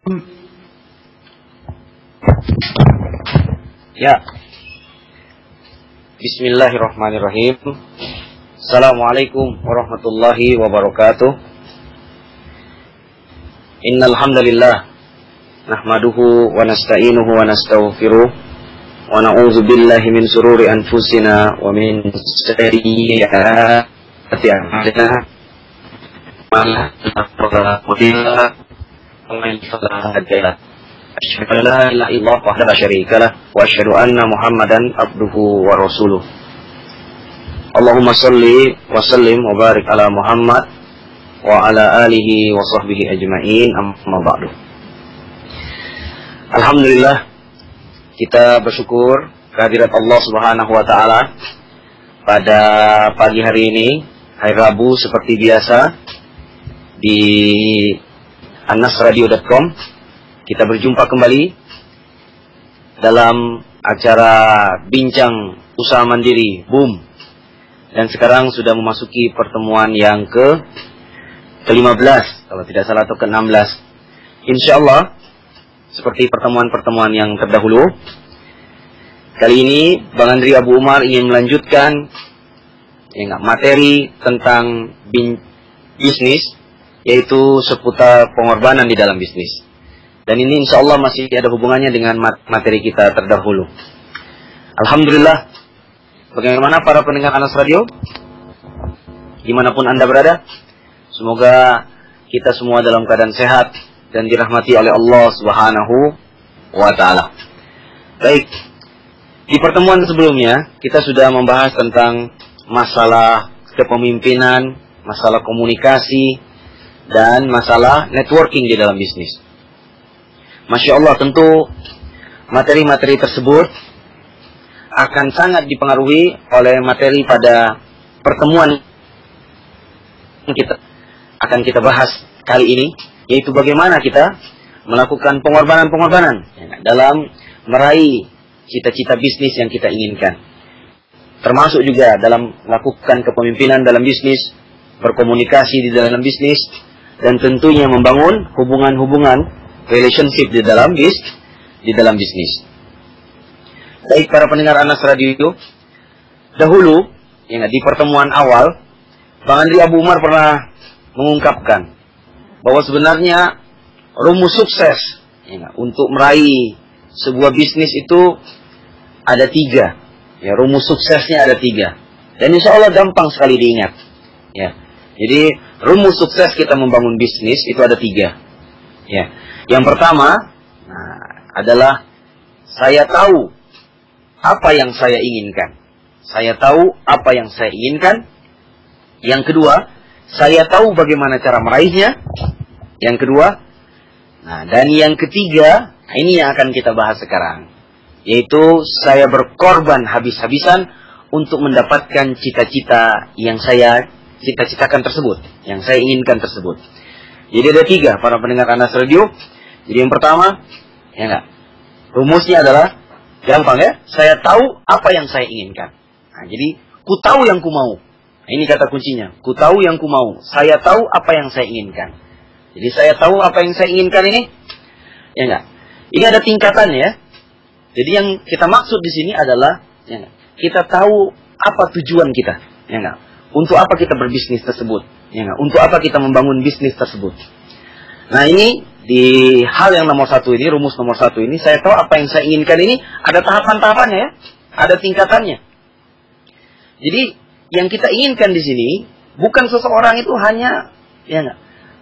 Ya. Bismillahirrahmanirrahim. Assalamualaikum warahmatullahi wabarakatuh. Innal hamdalillah nahmaduhu wa nasta'inuhu wa nastaghfiruh wa na'udzu billahi min shururi anfusina wa min sayyiati a'malina. Man yahdihillahu fala mudilla lahu. Asyhadu an la ilaha illallah wahdahu la syarika lah wa asyhadu anna Muhammadan abduhu wa rasuluh. Allahumma shalli wa sallim wa barik ala Muhammad wa ala alihi wa sahbihi ajma'in, amma ba'du. Alhamdulillah, kita bersyukur kehadirat Allah Subhanahu wa taala pada pagi hari ini, hari Rabu seperti biasa di annasradio.com. Kita berjumpa kembali dalam acara Bincang Usaha Mandiri Boom. Dan sekarang sudah memasuki pertemuan yang ke-15, kalau tidak salah, atau ke-16. Insyaallah, seperti pertemuan-pertemuan yang terdahulu, kali ini Bang Andri Abu Umar ingin melanjutkan materi tentang bisnis, yaitu seputar pengorbanan di dalam bisnis. Dan ini insya Allah masih ada hubungannya dengan materi kita terdahulu. Alhamdulillah. Bagaimana para pendengar Anas Radio? Dimanapun Anda berada, semoga kita semua dalam keadaan sehat dan dirahmati oleh Allah Subhanahu wa ta'ala. Baik, di pertemuan sebelumnya kita sudah membahas tentang masalah kepemimpinan, masalah komunikasi, dan masalah networking di dalam bisnis. Masya Allah, tentu materi-materi tersebut akan sangat dipengaruhi oleh materi pada pertemuan yang kita bahas kali ini, yaitu bagaimana kita melakukan pengorbanan-pengorbanan dalam meraih cita-cita bisnis yang kita inginkan. Termasuk juga dalam melakukan kepemimpinan dalam bisnis, berkomunikasi di dalam bisnis, dan tentunya membangun hubungan-hubungan relationship di dalam bisnis. Baik para pendengar Anas Radio, dahulu di pertemuan awal Bang Andri Abu Umar pernah mengungkapkan bahwa sebenarnya rumus sukses untuk meraih sebuah bisnis itu ada 3. Rumus suksesnya ada 3. Dan insya Allah gampang sekali diingat. Jadi rumus sukses kita membangun bisnis itu ada 3. Yang pertama adalah saya tahu apa yang saya inginkan. Saya tahu apa yang saya inginkan. Yang kedua, saya tahu bagaimana cara meraihnya. Yang kedua, dan yang ketiga, ini yang akan kita bahas sekarang, yaitu saya berkorban habis-habisan untuk mendapatkan cita-cita yang saya cita-citakan tersebut, yang saya inginkan tersebut. Jadi ada 3 para pendengar Anas Radio. Jadi yang pertama, rumusnya adalah gampang saya tahu apa yang saya inginkan. Jadi ku tahu yang ku mau. Ini kata kuncinya. Ku tahu yang ku mau. Saya tahu apa yang saya inginkan. Jadi saya tahu apa yang saya inginkan ini. Ini ada tingkatannya. Jadi yang kita maksud di sini adalah kita tahu apa tujuan kita. Untuk apa kita berbisnis tersebut. Untuk apa kita membangun bisnis tersebut. Nah ini di hal yang nomor 1 ini, rumus nomor 1 ini, saya tahu apa yang saya inginkan ini, ada tahapan-tahapannya ada tingkatannya. Jadi yang kita inginkan di sini bukan seseorang itu hanya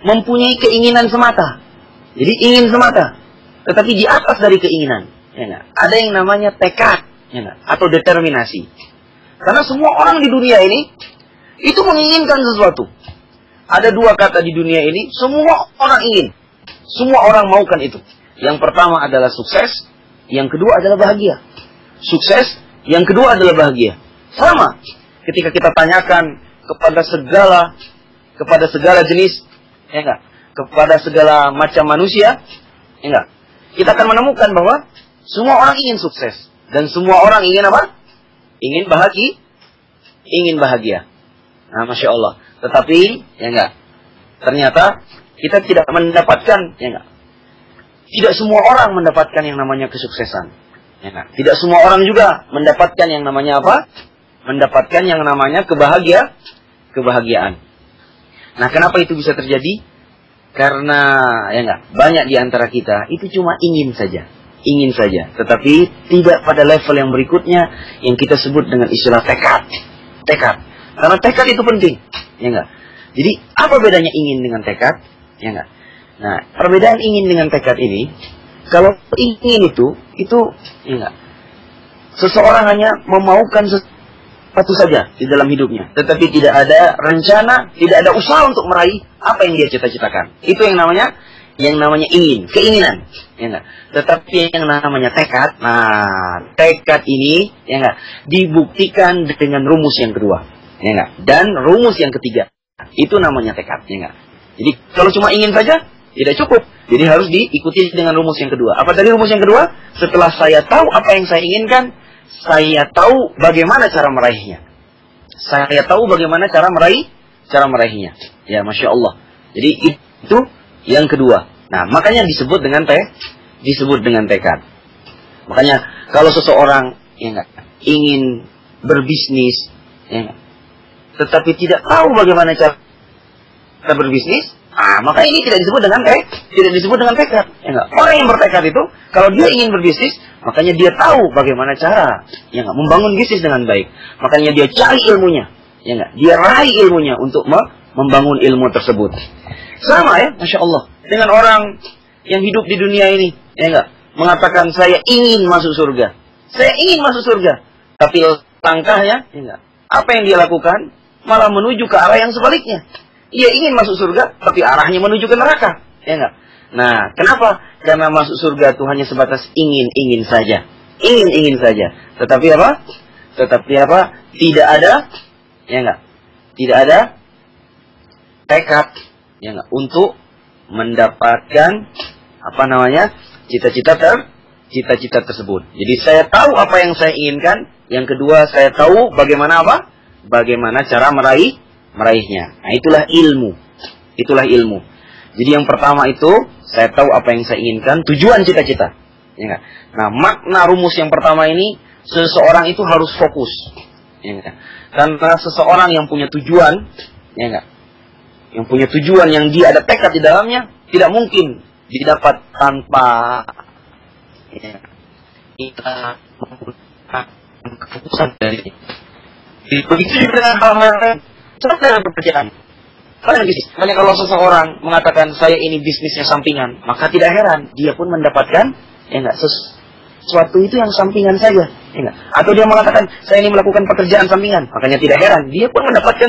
mempunyai keinginan semata. Jadi ingin semata, tetapi di atas dari keinginan, ada yang namanya tekad, atau determinasi. Karena semua orang di dunia ini itu menginginkan sesuatu. Ada 2 kata di dunia ini, semua orang ingin. Semua orang maukan itu. Yang pertama adalah sukses, yang kedua adalah bahagia. Sukses, yang kedua adalah bahagia. Sama, ketika kita tanyakan kepada segala jenis, kepada segala macam manusia, kita akan menemukan bahwa semua orang ingin sukses. Dan semua orang ingin apa? Ingin bahagia. Nah, Masya Allah. Tetapi, ternyata kita tidak mendapatkan tidak semua orang mendapatkan yang namanya kesuksesan. Ya enggak? Tidak semua orang juga mendapatkan yang namanya apa? Mendapatkan yang namanya kebahagiaan. Nah, kenapa itu bisa terjadi? Karena ya enggak, banyak di antara kita itu cuma ingin saja, tetapi tidak pada level yang berikutnya yang kita sebut dengan istilah tekad. Karena tekad itu penting, ya enggak? Jadi apa bedanya ingin dengan tekad? Ya enggak? Nah, perbedaan ingin dengan tekad ini, kalau ingin itu ya enggak, seseorang hanya memaukan sesuatu saja di dalam hidupnya, tetapi tidak ada rencana, tidak ada usaha untuk meraih apa yang dia cita-citakan. Itu yang namanya ingin, keinginan, ya enggak. Tetapi yang namanya tekad, nah tekad ini ya enggak dibuktikan dengan rumus yang kedua, ya enggak, dan rumus yang ketiga. Itu namanya tekad, ya enggak. Jadi kalau cuma ingin saja tidak cukup. Jadi harus diikuti dengan rumus yang kedua. Apa tadi rumus yang kedua? Setelah saya tahu apa yang saya inginkan, saya tahu bagaimana cara meraihnya. Meraihnya. Ya, Masya Allah. Jadi itu yang kedua. Nah, makanya disebut dengan tekad. Makanya kalau seseorang ya enggak ingin berbisnis, ya enggak, tetapi tidak tahu bagaimana cara berbisnis, maka ini tidak disebut dengan tekad. Ya enggak? Orang yang bertekad itu, kalau dia ingin berbisnis, makanya dia tahu bagaimana cara ya enggak membangun bisnis dengan baik. Makanya dia cari ilmunya, ya enggak? Dia raih ilmunya untuk membangun ilmu tersebut. Sama ya, Masya Allah, dengan orang yang hidup di dunia ini, ya enggak, mengatakan saya ingin masuk surga. Tapi langkahnya, ya enggak, apa yang dia lakukan malah menuju ke arah yang sebaliknya. Dia ingin masuk surga, tapi arahnya menuju ke neraka, ya enggak? Nah, kenapa? Karena masuk surga itu hanya sebatas ingin saja. Tetapi apa? Tidak ada, ya enggak? Tidak ada tekad, ya enggak, untuk mendapatkan apa namanya? Cita-cita tersebut. Jadi saya tahu apa yang saya inginkan. Yang kedua, saya tahu bagaimana apa? Bagaimana cara meraihnya. Nah, itulah ilmu. Jadi yang pertama itu saya tahu apa yang saya inginkan, tujuan cita-cita. Ya enggak? Nah, makna rumus yang pertama ini, seseorang itu harus fokus. Ya enggak? Karena seseorang yang punya tujuan, ya enggak, yang punya tujuan yang dia ada tekad di dalamnya, tidak mungkin didapat tanpa ya, kita menggunakan kefokusan dari begitu juga dengan hal-hal lain. Contoh dalam pekerjaan. Makanya kalau seseorang mengatakan saya ini bisnisnya sampingan, maka tidak heran dia pun mendapatkan ya enggak, sesuatu itu yang sampingan saja, ya enggak? Atau dia mengatakan saya ini melakukan pekerjaan sampingan, makanya tidak heran dia pun mendapatkan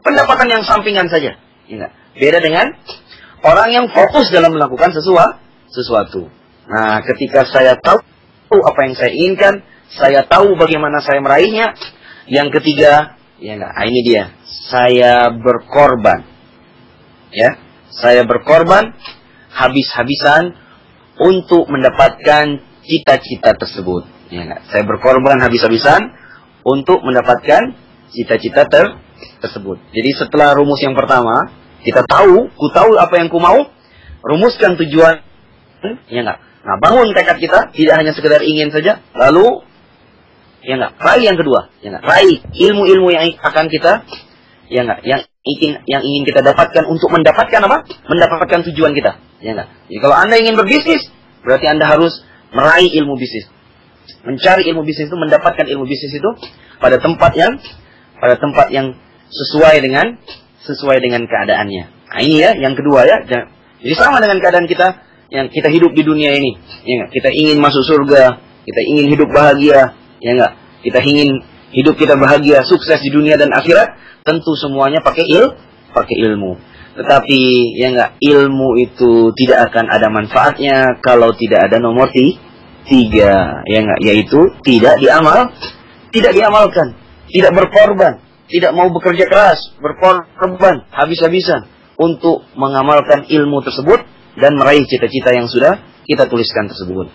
pendapatan yang sampingan saja, ya enggak? Beda dengan orang yang fokus dalam melakukan sesuatu. Nah, ketika saya tahu apa yang saya inginkan, saya tahu bagaimana saya meraihnya. Yang ketiga, ya enggak, ini dia, saya berkorban. Ya, saya berkorban habis-habisan untuk mendapatkan cita-cita tersebut. Ya enggak, saya berkorban habis-habisan untuk mendapatkan cita-cita tersebut. Jadi setelah rumus yang pertama, kita tahu, ku tahu apa yang ku mau, rumuskan tujuan, ya enggak. Nah, bangun tekad kita, tidak hanya sekedar ingin saja, lalu ya enggak, raih yang kedua, ya enggak, raih ilmu-ilmu yang akan kita, ya enggak, yang ingin kita dapatkan untuk mendapatkan apa? Mendapatkan tujuan kita, ya enggak. Jadi kalau Anda ingin berbisnis, berarti Anda harus meraih ilmu bisnis. Mencari ilmu bisnis itu, mendapatkan ilmu bisnis itu pada tempat yang sesuai dengan keadaannya. Nah, ini ya, yang kedua ya. Jadi sama dengan keadaan kita yang kita hidup di dunia ini, ya enggak? Kita ingin masuk surga, kita ingin hidup bahagia, ya enggak? Kita ingin hidup kita bahagia, sukses di dunia dan akhirat, tentu semuanya pakai ilmu. Tetapi ya enggak, ilmu itu tidak akan ada manfaatnya kalau tidak ada nomor 3, ya enggak, yaitu tidak diamalkan, tidak berkorban, tidak mau bekerja keras, berkorban habis-habisan untuk mengamalkan ilmu tersebut dan meraih cita-cita yang sudah kita tuliskan tersebut.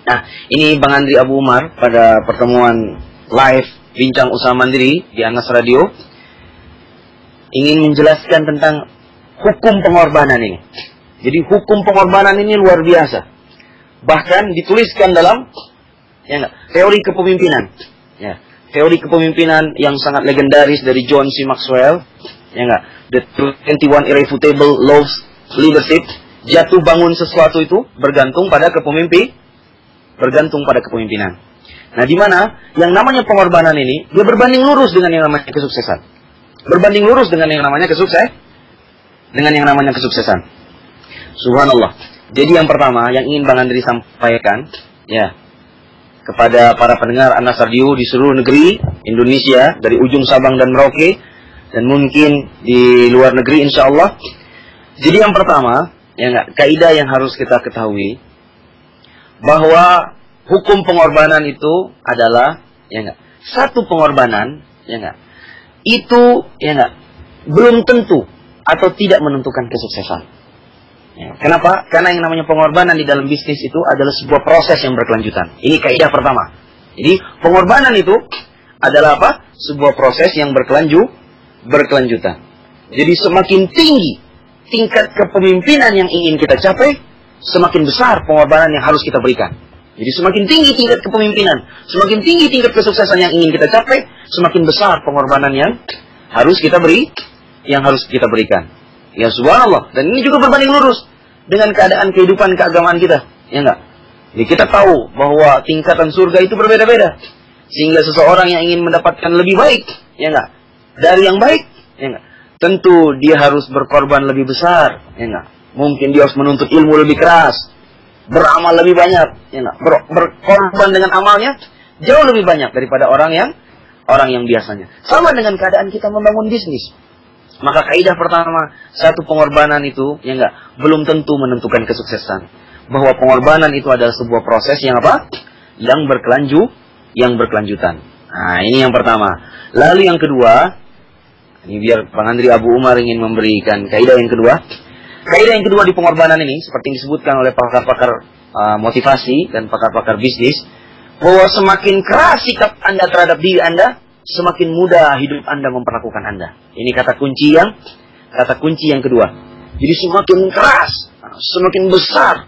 Nah, ini Bang Andri Abu Umar pada pertemuan live Bincang Usaha Mandiri di Anas Radio ingin menjelaskan tentang hukum pengorbanan ini. Jadi hukum pengorbanan ini luar biasa. Bahkan dituliskan dalam teori kepemimpinan. Ya, teori kepemimpinan yang sangat legendaris dari John C. Maxwell. The 21 Irrefutable Laws Leadership. Jatuh bangun sesuatu itu bergantung pada kepemimpinan. Nah, di mana yang namanya pengorbanan ini dia berbanding lurus dengan yang namanya kesuksesan. Berbanding lurus dengan yang namanya kesuksesan. Subhanallah. Jadi yang pertama yang ingin Bang Andri sampaikan kepada para pendengar Anas Radio di seluruh negeri Indonesia, dari ujung Sabang dan Merauke, dan mungkin di luar negeri insyaallah. Jadi yang pertama, kaidah yang harus kita ketahui bahwa hukum pengorbanan itu adalah satu pengorbanan itu belum tentu atau tidak menentukan kesuksesan. Kenapa? Karena yang namanya pengorbanan di dalam bisnis itu adalah sebuah proses yang berkelanjutan. Ini kaidah pertama. Jadi pengorbanan itu adalah apa? Sebuah proses yang berkelanjutan. Jadi semakin tinggi tingkat kepemimpinan yang ingin kita capai, semakin besar pengorbanan yang harus kita berikan. Jadi semakin tinggi tingkat kepemimpinan, semakin tinggi tingkat kesuksesan yang ingin kita capai, semakin besar pengorbanan yang harus kita berikan. Ya subhanallah. Dan ini juga berbanding lurus dengan keadaan kehidupan keagamaan kita. Jadi kita tahu bahwa tingkatan surga itu berbeda-beda. Sehingga seseorang yang ingin mendapatkan lebih baik, dari yang baik, tentu dia harus berkorban lebih besar, Mungkin dia harus menuntut ilmu lebih keras, beramal lebih banyak, berkorban dengan amalnya jauh lebih banyak daripada orang yang biasanya. Sama dengan keadaan kita membangun bisnis. Maka kaidah pertama, satu pengorbanan itu belum tentu menentukan kesuksesan. Bahwa pengorbanan itu adalah sebuah proses yang berkelanjutan. Nah, ini yang pertama. Lalu yang kedua, ini biar Bang Andri Abu Umar ingin memberikan kaidah yang kedua. Kaidah yang kedua di pengorbanan ini seperti yang disebutkan oleh pakar-pakar motivasi dan pakar-pakar bisnis, bahwa semakin keras sikap Anda terhadap diri Anda, semakin mudah hidup Anda memperlakukan Anda. Ini kata kunci yang kedua. Jadi semakin keras, semakin besar,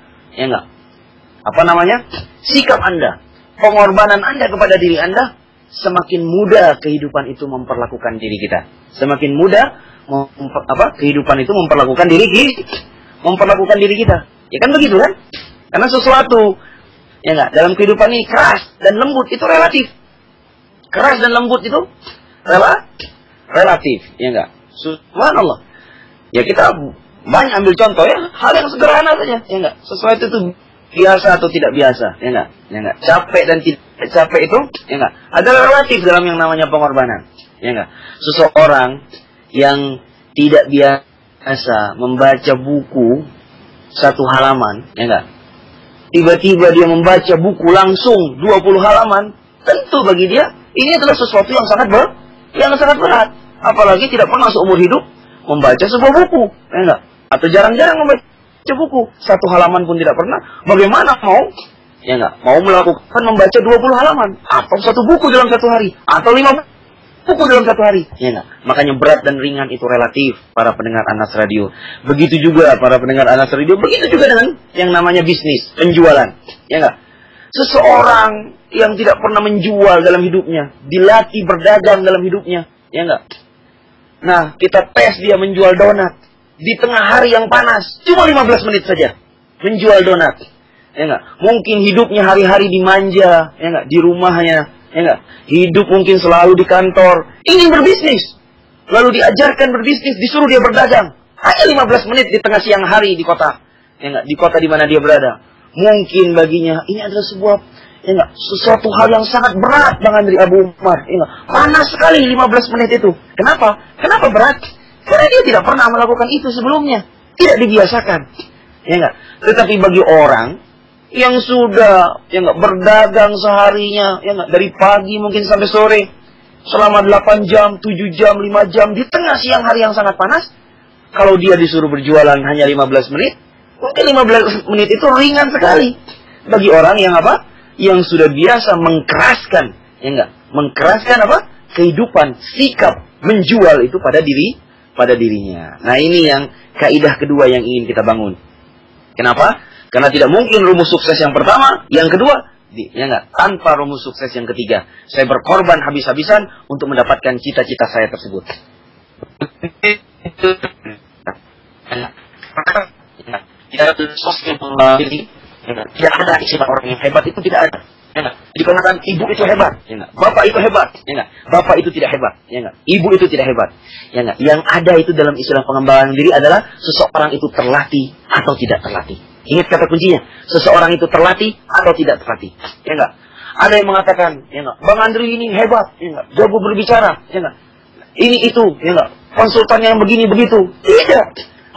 sikap Anda, pengorbanan Anda kepada diri Anda, semakin mudah kehidupan itu memperlakukan diri kita. Semakin mudah kehidupan itu memperlakukan diri kita. Ya kan begitu kan? Karena sesuatu dalam kehidupan ini keras dan lembut itu relatif. Keras dan lembut itu relatif, Subhanallah. Ya kita banyak ambil contoh hal yang sederhana saja, Sesuatu itu biasa atau tidak biasa, Capek dan tidak capek itu, adalah relatif dalam yang namanya pengorbanan, Seseorang yang tidak biasa membaca buku satu halaman, tiba-tiba dia membaca buku langsung 20 halaman, tentu bagi dia ini adalah sesuatu yang sangat berat. Apalagi tidak pernah seumur hidup membaca sebuah buku, Atau jarang-jarang membaca buku. Satu halaman pun tidak pernah. Bagaimana mau melakukan membaca 20 halaman? Atau satu buku dalam satu hari? Atau 5 buku dalam satu hari? Makanya berat dan ringan itu relatif, para pendengar Anas Radio. Begitu juga para pendengar Anas Radio, begitu juga dengan yang namanya bisnis, penjualan. Seseorang yang tidak pernah menjual dalam hidupnya, dilatih berdagang dalam hidupnya, Nah, kita tes dia menjual donat di tengah hari yang panas, cuma 15 menit saja menjual donat, Mungkin hidupnya hari-hari dimanja, di rumahnya, Hidup mungkin selalu di kantor, ingin berbisnis, lalu diajarkan berbisnis, disuruh dia berdagang, hanya 15 menit di tengah siang hari di kota, di kota di mana dia berada. Mungkin baginya ini adalah sesuatu hal yang sangat berat, Bang Andri Abu Umar. Panas sekali 15 menit itu. Kenapa? Kenapa berat? Karena dia tidak pernah melakukan itu sebelumnya. Tidak dibiasakan. Tetapi bagi orang yang sudah berdagang seharinya, dari pagi mungkin sampai sore, selama 8 jam, 7 jam, 5 jam, di tengah siang hari yang sangat panas, kalau dia disuruh berjualan hanya 15 menit, mungkin 15 menit itu ringan sekali. Bagi orang yang yang sudah biasa mengkeraskan, mengkeraskan kehidupan, sikap menjual itu pada dirinya. Nah, ini yang kaidah kedua yang ingin kita bangun. Kenapa? Karena tidak mungkin rumus sukses yang pertama, yang kedua, ya enggak, tanpa rumus sukses yang ketiga. Saya berkorban habis-habisan untuk mendapatkan cita-cita saya tersebut. Tidak ada istilah orang yang hebat itu, tidak ada. Jadi katakan ibu itu hebat, bapak itu hebat, bapak itu tidak hebat, ibu itu tidak hebat. Yang ada itu dalam istilah pengembangan diri adalah seseorang itu terlatih atau tidak terlatih. Ingat kata kuncinya, seseorang itu terlatih atau tidak terlatih. Ada yang mengatakan, Bang Andri ini hebat, jago berbicara, ini itu, konsultan yang begini begitu. Tidak,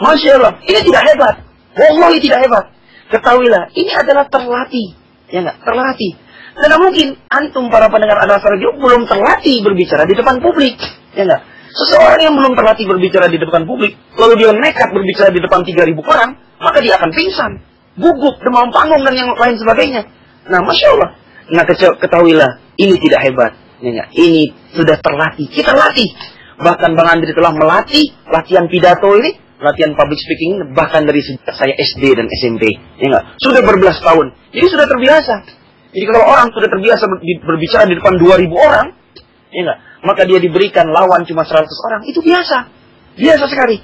Masya Allah, ini tidak hebat. Wallahi tidak hebat. Ketahuilah, ini adalah terlatih. Terlatih. Karena mungkin antum para pendengar Al-Azhar Radio belum terlatih berbicara di depan publik. Seseorang yang belum terlatih berbicara di depan publik, lalu dia nekat berbicara di depan 3.000 orang, maka dia akan pingsan, gugup, demam panggung dan yang lain sebagainya. Nah, Masya Allah. Nah, ketahuilah, ini tidak hebat. Ini sudah terlatih. Kita latih. Bahkan Bang Andri telah melatih latihan pidato ini, latihan public speaking, bahkan dari sejak saya SD dan SMP. Sudah berbelas tahun. Jadi sudah terbiasa. Jadi kalau orang sudah terbiasa berbicara di depan 2.000 orang, maka dia diberikan lawan cuma 100 orang, itu biasa. Biasa sekali.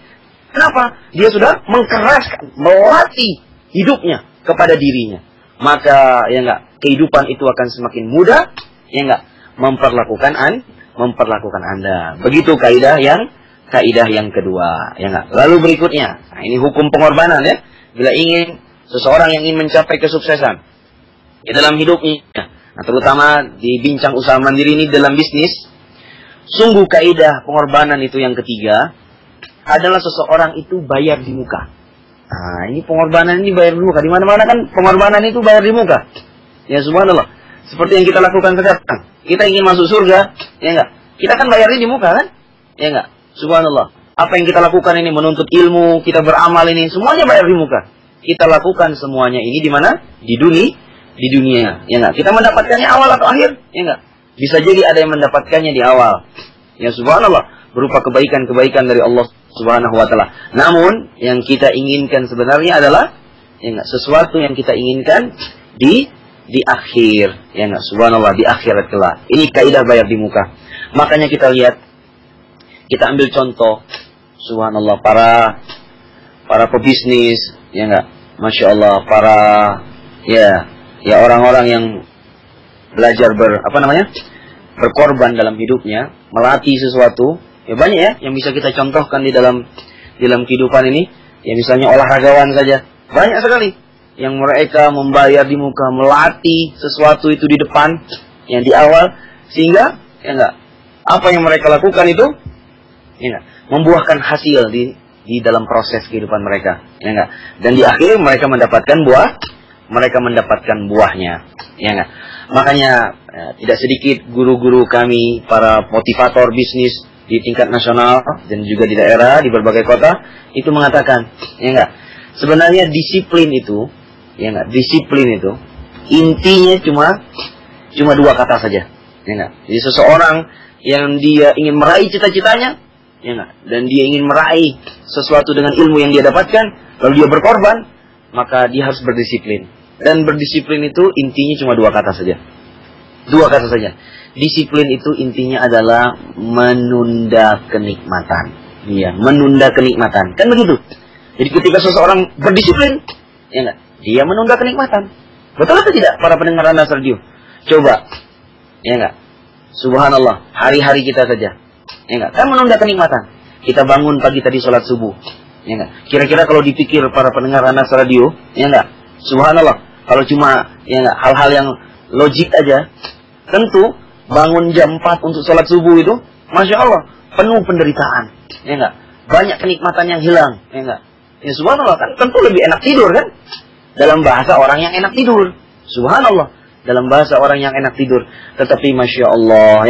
Kenapa? Dia sudah mengkeraskan, melatih hidupnya kepada dirinya. Maka kehidupan itu akan semakin mudah, memperlakukan Anda. Begitu kaidah yang kedua, Lalu berikutnya, nah ini hukum pengorbanan ya. Bila ingin seseorang yang ingin mencapai kesuksesan di dalam hidupnya, nah terutama di bincang usaha mandiri ini dalam bisnis, sungguh kaidah pengorbanan itu yang ketiga adalah seseorang itu bayar di muka. Nah, ini pengorbanan ini bayar di muka. Di mana-mana kan pengorbanan itu bayar di muka. Ya subhanallah. Seperti yang kita lakukan sekarang. Kita ingin masuk surga, Kita kan bayarnya di muka kan? Subhanallah. Apa yang kita lakukan ini menuntut ilmu, kita beramal ini semuanya bayar di muka. Kita lakukan semuanya ini di mana? Di dunia. Kita mendapatkannya awal atau akhir? Bisa jadi ada yang mendapatkannya di awal. Ya subhanallah, berupa kebaikan-kebaikan dari Allah Subhanahu wa taala. Namun yang kita inginkan sebenarnya adalah sesuatu yang kita inginkan di akhir. Subhanallah, di akhirat kelak. Ini kaidah bayar di muka. Makanya kita lihat, kita ambil contoh, subhanallah, para pebisnis, Masya Allah, para orang-orang yang belajar berkorban dalam hidupnya, melatih sesuatu, banyak ya yang bisa kita contohkan di dalam kehidupan ini. Ya misalnya olahragawan saja, banyak sekali yang mereka membayar di muka, melatih sesuatu itu di depan, yang di awal, sehingga apa yang mereka lakukan itu membuahkan hasil di dalam proses kehidupan mereka, dan di akhir mereka mendapatkan buahnya, Makanya tidak sedikit guru-guru kami, para motivator bisnis di tingkat nasional dan juga di daerah, di berbagai kota, itu mengatakan, sebenarnya disiplin itu, intinya cuma dua kata saja, Jadi seseorang yang dia ingin meraih cita-citanya, dan dia ingin meraih sesuatu dengan ilmu yang dia dapatkan, lalu dia berkorban, maka dia harus berdisiplin. Dan berdisiplin itu intinya cuma dua kata saja. Disiplin itu intinya adalah menunda kenikmatan. Menunda kenikmatan. Kan begitu. Jadi ketika seseorang berdisiplin, dia menunda kenikmatan. Betul atau tidak para pendengar Al-Azhar Radio? Coba. Subhanallah, hari-hari kita saja. Kan menunda kenikmatan. Kita bangun pagi tadi sholat subuh. Kira-kira kalau dipikir para pendengar Al-Azhar Radio, subhanallah, kalau cuma hal-hal yang logik aja, tentu bangun jam 4 untuk sholat subuh itu, Masya Allah, penuh penderitaan. Banyak kenikmatan yang hilang. Ya subhanallah, kan tentu lebih enak tidur kan? Dalam bahasa orang yang enak tidur. Subhanallah, dalam bahasa orang yang enak tidur. Tetapi Masya Allah,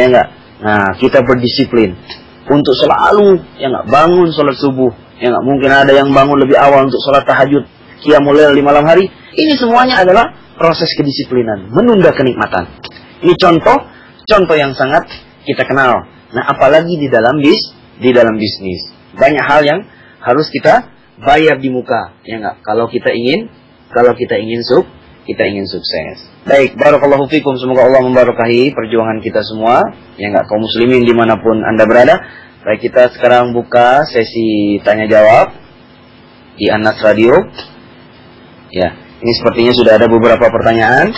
nah, kita berdisiplin untuk selalu bangun sholat subuh. Mungkin ada yang bangun lebih awal untuk sholat tahajud, qiyamul lail di malam hari. Ini semuanya adalah proses kedisiplinan, menunda kenikmatan. Ini contoh yang sangat kita kenal. Nah, apalagi di dalam bisnis, banyak hal yang harus kita bayar di muka, ya enggak? Kalau kita ingin sukses. Baik, barakallahu fikum, semoga Allah memberkahi perjuangan kita semua, ya enggak, kaum muslimin dimanapun Anda berada. Baik, kita sekarang buka sesi tanya jawab di Anas Radio. Ya, ini sepertinya sudah ada beberapa pertanyaan.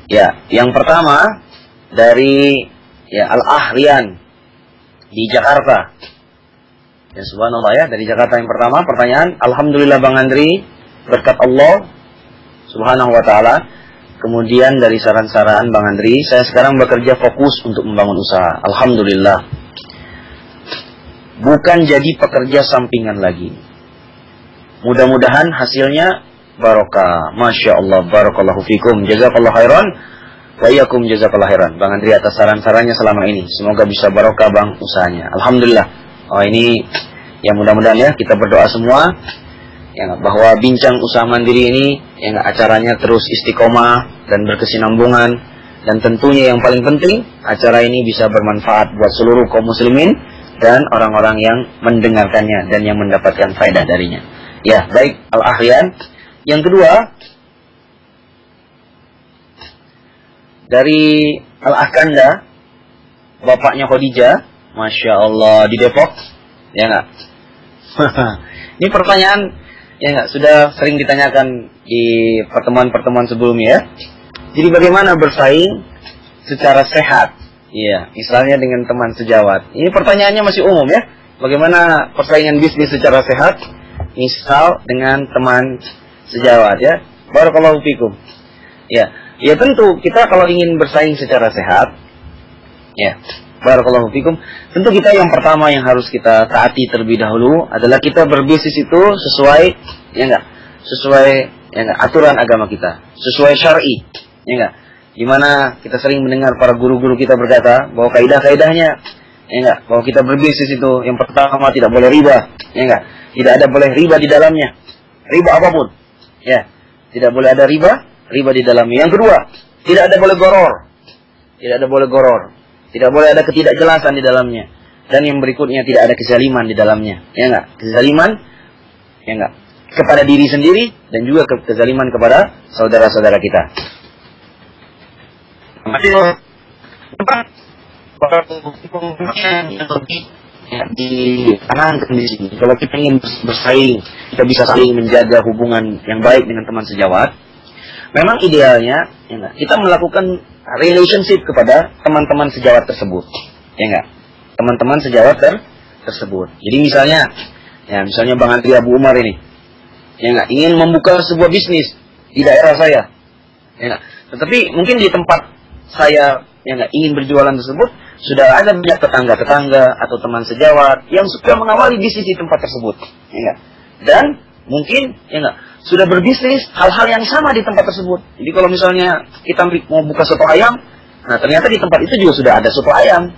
Ya, yang pertama dari Al-Ahrian di Jakarta. Ya, subhanallah ya, dari Jakarta yang pertama pertanyaan. Alhamdulillah Bang Andri, berkat Allah Subhanahu wa ta'ala. Kemudian dari saran-saran Bang Andri, saya sekarang bekerja fokus untuk membangun usaha. Alhamdulillah. Bukan jadi pekerja sampingan lagi. Mudah-mudahan hasilnya barokah. Masya Allah, barakallahu fikum. Jazakallah khairan. Wa iyyakum jazakallah khairan. Bang Andri atas saran-sarannya selama ini. Semoga bisa barokah Bang usahanya. Alhamdulillah. Oh, ini ya mudah-mudahan ya kita berdoa semua ya bahwa Bincang Usaha Mandiri ini ya acaranya terus istiqomah dan berkesinambungan, dan tentunya yang paling penting acara ini bisa bermanfaat buat seluruh kaum muslimin dan orang-orang yang mendengarkannya dan yang mendapatkan faedah darinya. Ya, baik Al-Ahrian. Yang kedua dari Al-Akanda, bapaknya Khadijah, Masya Allah, di Depok, ya enggak? Ini pertanyaan, ya enggak, sudah sering ditanyakan di pertemuan-pertemuan sebelumnya ya. Jadi bagaimana bersaing secara sehat? Iya, misalnya dengan teman sejawat. Ini pertanyaannya masih umum ya. Bagaimana persaingan bisnis secara sehat? Misal dengan teman sejawat ya. Barakallahu fikum. Ya, ya tentu kita kalau ingin bersaing secara sehat, ya, barakallahu fikum, tentu kita yang pertama yang harus kita taati terlebih dahulu adalah kita berbisnis itu sesuai, ya enggak, sesuai ya enggak, aturan agama kita, sesuai syar'i, ya enggak. Dimana kita sering mendengar para guru-guru kita berkata bahwa kaidah-kaidahnya, ya enggak, bahwa kita berbisnis itu yang pertama tidak boleh riba, ya enggak, tidak ada boleh riba di dalamnya, riba apapun, ya, tidak boleh ada riba di dalamnya. Yang kedua, tidak ada boleh goror, tidak ada boleh goror. Tidak boleh ada ketidakjelasan di dalamnya. Dan yang berikutnya tidak ada kezaliman di dalamnya. Ya enggak? Kezaliman, ya enggak, kepada diri sendiri dan juga kezaliman kepada saudara-saudara kita. Ditanamkan di sini. Kalau kita ingin bersaing, kita bisa saling menjaga hubungan yang baik dengan teman sejawat. Memang idealnya, ya enggak, kita melakukan relationship kepada teman-teman sejawat tersebut, ya enggak, teman-teman sejawat tersebut. Jadi misalnya Bang Andri Abu Umar ini, ya enggak, ingin membuka sebuah bisnis di daerah saya, ya enggak, tetapi mungkin di tempat saya, ya enggak, ingin berjualan tersebut sudah ada banyak tetangga-tetangga atau teman sejawat yang sudah mengawali bisnis di tempat tersebut, ya enggak, dan mungkin, ya enggak, sudah berbisnis hal-hal yang sama di tempat tersebut. Jadi kalau misalnya kita mau buka soto ayam, nah ternyata di tempat itu juga sudah ada soto ayam.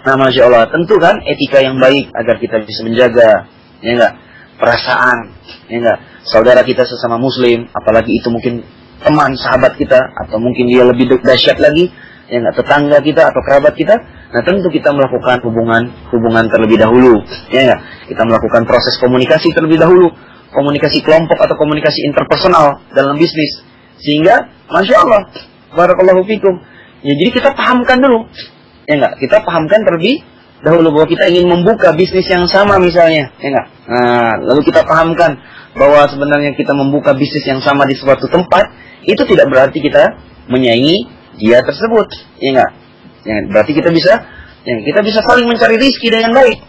Nah, Masya Allah, tentu kan etika yang baik agar kita bisa menjaga, ya enggak, perasaan, ya enggak, saudara kita sesama muslim, apalagi itu mungkin teman, sahabat kita, atau mungkin dia lebih dahsyat lagi, ya enggak, tetangga kita atau kerabat kita. Nah, tentu kita melakukan hubungan terlebih dahulu, ya enggak, kita melakukan proses komunikasi terlebih dahulu. Komunikasi kelompok atau komunikasi interpersonal dalam bisnis, sehingga Masya Allah, barakallahu fikum, ya, jadi kita pahamkan dulu, ya enggak, kita pahamkan terlebih dahulu bahwa kita ingin membuka bisnis yang sama misalnya, ya enggak. Nah, lalu kita pahamkan bahwa sebenarnya kita membuka bisnis yang sama di suatu tempat itu tidak berarti kita menyaingi dia tersebut, ya enggak, ya, berarti kita bisa saling mencari rizki dengan baik,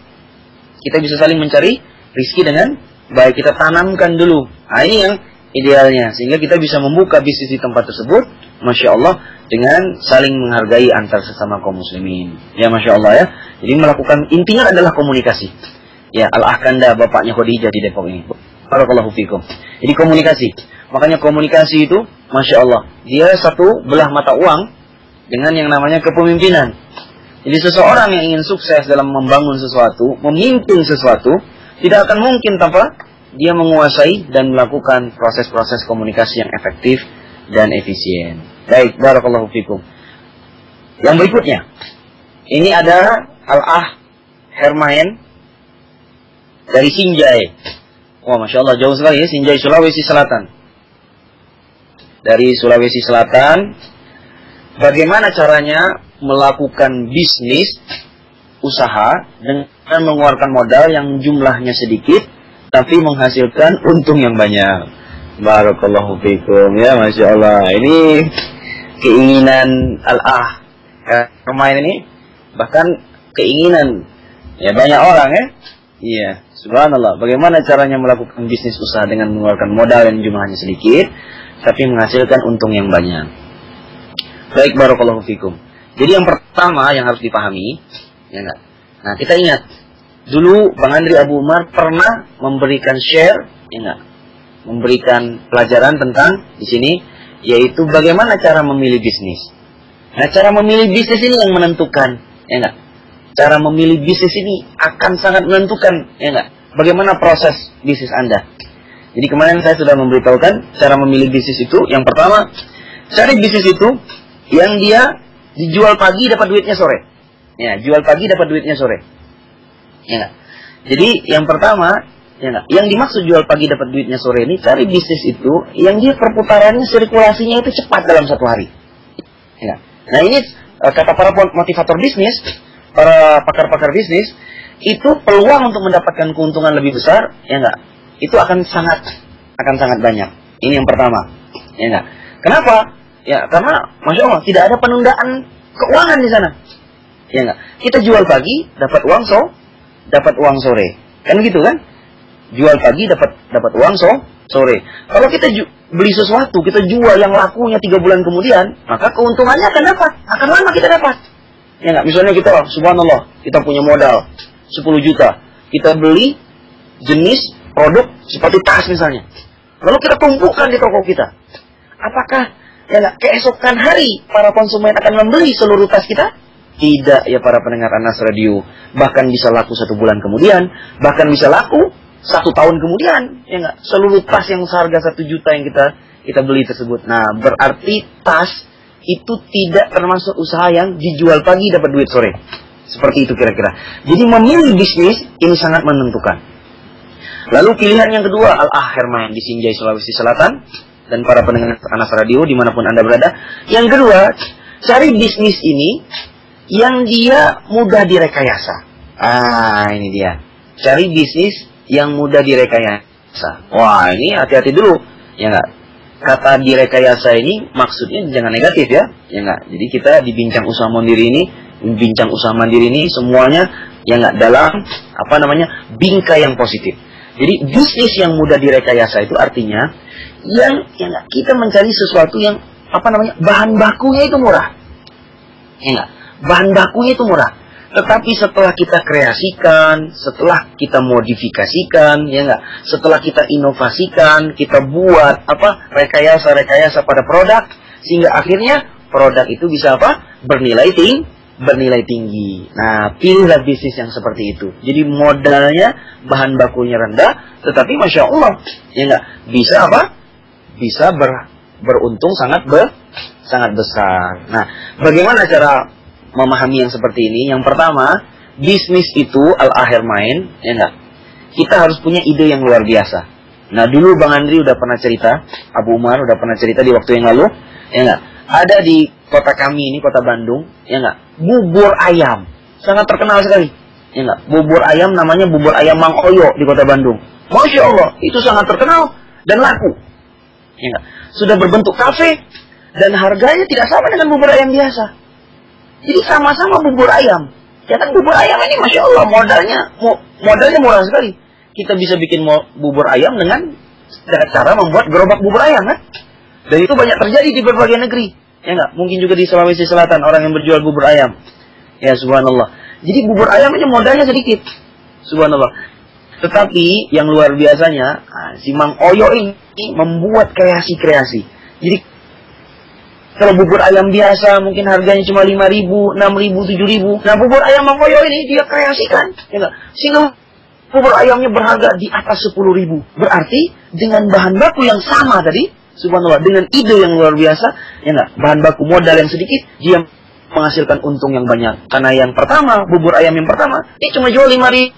kita bisa saling mencari rizki dengan baik, kita tanamkan dulu. Nah, ini yang idealnya, sehingga kita bisa membuka bisnis di tempat tersebut, Masya Allah, dengan saling menghargai antar sesama kaum muslimin. Ya, Masya Allah ya. Jadi melakukan, intinya adalah komunikasi. Ya, Al-Akanda, bapaknya Khadijah di Depok ini. Barakallahu fikum. Jadi komunikasi. Makanya komunikasi itu, Masya Allah, dia satu belah mata uang dengan yang namanya kepemimpinan. Jadi seseorang yang ingin sukses dalam membangun sesuatu, memimpin sesuatu, tidak akan mungkin tanpa dia menguasai dan melakukan proses-proses komunikasi yang efektif dan efisien. Baik, barakallahu fikum. Yang berikutnya, ini ada Al-Ah Hermain dari Sinjai. Wah, Masya Allah, jauh sekali ya, Sinjai, Sulawesi Selatan. Dari Sulawesi Selatan, bagaimana caranya melakukan bisnis, usaha, dengan mengeluarkan modal yang jumlahnya sedikit, tapi menghasilkan untung yang banyak. Barakallahu fikum, ya Masya Allah. Ini keinginan al-ah pemain ini, bahkan keinginan ya banyak orang ya. Iya, subhanallah. Bagaimana caranya melakukan bisnis usaha dengan mengeluarkan modal yang jumlahnya sedikit, tapi menghasilkan untung yang banyak. Baik, barakallahu fikum. Jadi yang pertama yang harus dipahami, ya enggak. Nah, kita ingat dulu Bang Andri Abu Umar pernah memberikan share, ya enggak, memberikan pelajaran tentang di sini, yaitu bagaimana cara memilih bisnis. Nah, cara memilih bisnis ini yang menentukan, ya enggak. Cara memilih bisnis ini akan sangat menentukan, ya enggak, bagaimana proses bisnis Anda. Jadi kemarin saya sudah memberitahukan cara memilih bisnis itu. Yang pertama, cari bisnis itu yang dia dijual pagi dapat duitnya sore. Ya, jual pagi dapat duitnya sore. Ya enggak. Jadi yang pertama, ya enggak, yang dimaksud jual pagi dapat duitnya sore ini, cari bisnis itu yang dia perputarannya, sirkulasinya itu cepat dalam satu hari. Ya. Nah, ini kata para motivator bisnis, para pakar-pakar bisnis, itu peluang untuk mendapatkan keuntungan lebih besar, ya enggak, itu akan sangat banyak. Ini yang pertama, ya enggak. Kenapa? Ya, karena Masya Allah tidak ada penundaan keuangan di sana, ya enggak. Kita jual pagi dapat uang sore, kan gitu kan? Jual pagi dapat uang sore. Kalau kita beli sesuatu, kita jual yang lakunya 3 bulan kemudian, maka keuntungannya akan lama kita dapat. Ya enggak, misalnya kita, subhanallah, kita punya modal 10 juta. Kita beli jenis produk seperti tas misalnya. Lalu kita tumpukan di toko kita. Apakah ya enggak, keesokan hari para konsumen akan membeli seluruh tas kita? Tidak ya para pendengar Anas Radio. Bahkan bisa laku 1 bulan kemudian, bahkan bisa laku 1 tahun kemudian. Ya enggak, seluruh tas yang seharga 1 juta yang kita beli tersebut. Nah, berarti tas itu tidak termasuk usaha yang dijual pagi dapat duit sore. Seperti itu kira-kira. Jadi memilih bisnis ini sangat menentukan. Lalu pilihan yang kedua, Al-Ahir main di Sinjai, Sulawesi Selatan, dan para pendengar Anas Radio dimanapun Anda berada. Yang kedua, cari bisnis ini yang dia mudah direkayasa. Ini dia. Cari bisnis yang mudah direkayasa. Wah, ini hati-hati dulu, ya enggak. Kata direkayasa ini maksudnya jangan negatif ya, ya enggak. Jadi kita di bincang usaha mandiri ini semuanya ya enggak dalam bingkai yang positif. Jadi bisnis yang mudah direkayasa itu artinya yang enggak, kita mencari sesuatu yang bahan bakunya itu murah. Ya enggak, bahan bakunya itu murah. Tetapi setelah kita kreasikan, setelah kita modifikasikan, ya enggak, setelah kita inovasikan, kita buat rekayasa pada produk, sehingga akhirnya produk itu bisa bernilai tinggi. Nah, pilihlah bisnis yang seperti itu. Jadi modalnya, bahan bakunya rendah, tetapi Masya Allah, ya enggak, bisa beruntung sangat besar. Nah, bagaimana cara memahami yang seperti ini? Yang pertama, bisnis itu Al-Ahir main, ya enggak, kita harus punya ide yang luar biasa. Nah, dulu Bang Andri udah pernah cerita, Abu Umar udah pernah cerita di waktu yang lalu, ya enggak, ada di kota kami ini, kota Bandung, ya enggak, bubur ayam sangat terkenal sekali, ya enggak, bubur ayam namanya bubur ayam Mang Oyo di kota Bandung. Masya Allah, itu sangat terkenal dan laku, ya enggak, sudah berbentuk kafe dan harganya tidak sama dengan bubur ayam biasa. Jadi sama-sama bubur ayam. Ya kan, bubur ayam ini Masya Allah modalnya murah sekali. Kita bisa bikin bubur ayam dengan cara membuat gerobak bubur ayam kan. Dan itu banyak terjadi di berbagai negeri. Ya enggak, mungkin juga di Sulawesi Selatan orang yang berjual bubur ayam. Ya subhanallah. Jadi bubur ayam aja modalnya sedikit. Subhanallah. Tetapi yang luar biasanya, si Mang Oyo ini membuat kreasi-kreasi. Jadi kalau bubur ayam biasa mungkin harganya cuma 5.000, 6.000, 7.000. Nah, bubur ayam Mang Oyo ini dia kreasikan, ya enggak? Sehingga bubur ayamnya berharga di atas 10.000. Berarti dengan bahan baku yang sama tadi, subhanallah, dengan ide yang luar biasa, ya enggak? Bahan baku modal yang sedikit, dia menghasilkan untung yang banyak. Karena yang pertama, bubur ayam yang pertama, dia cuma jual 5.000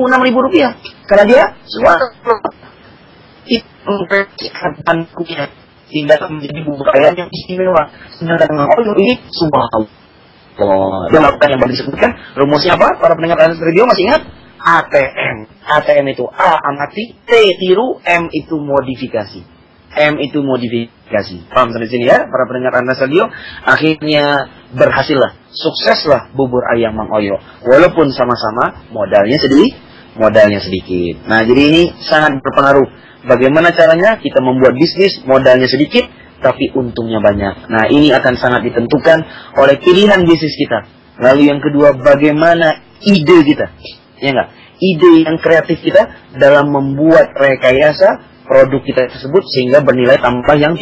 Rp6.000. Karena dia suara itu tidak menjadi bubur ayam yang istimewa. Sedangkan Mang Oyo ini subhanallah. Dia melakukan yang baru disebutkan. Rumusnya apa? Para pendengar Anas Radio masih ingat? ATM. ATM itu A amati, T tiru, M itu modifikasi. M itu modifikasi. Paham sampai sini ya? Para pendengar Anas Radio. Akhirnya berhasillah, sukseslah bubur ayam Mang Oyo. Walaupun sama-sama modalnya sedikit. Nah, jadi ini sangat berpengaruh. Bagaimana caranya kita membuat bisnis modalnya sedikit tapi untungnya banyak. Nah, ini akan sangat ditentukan oleh pilihan bisnis kita. Lalu yang kedua, bagaimana ide kita. Ya enggak? Ide yang kreatif kita dalam membuat rekayasa produk kita tersebut sehingga bernilai tambah yang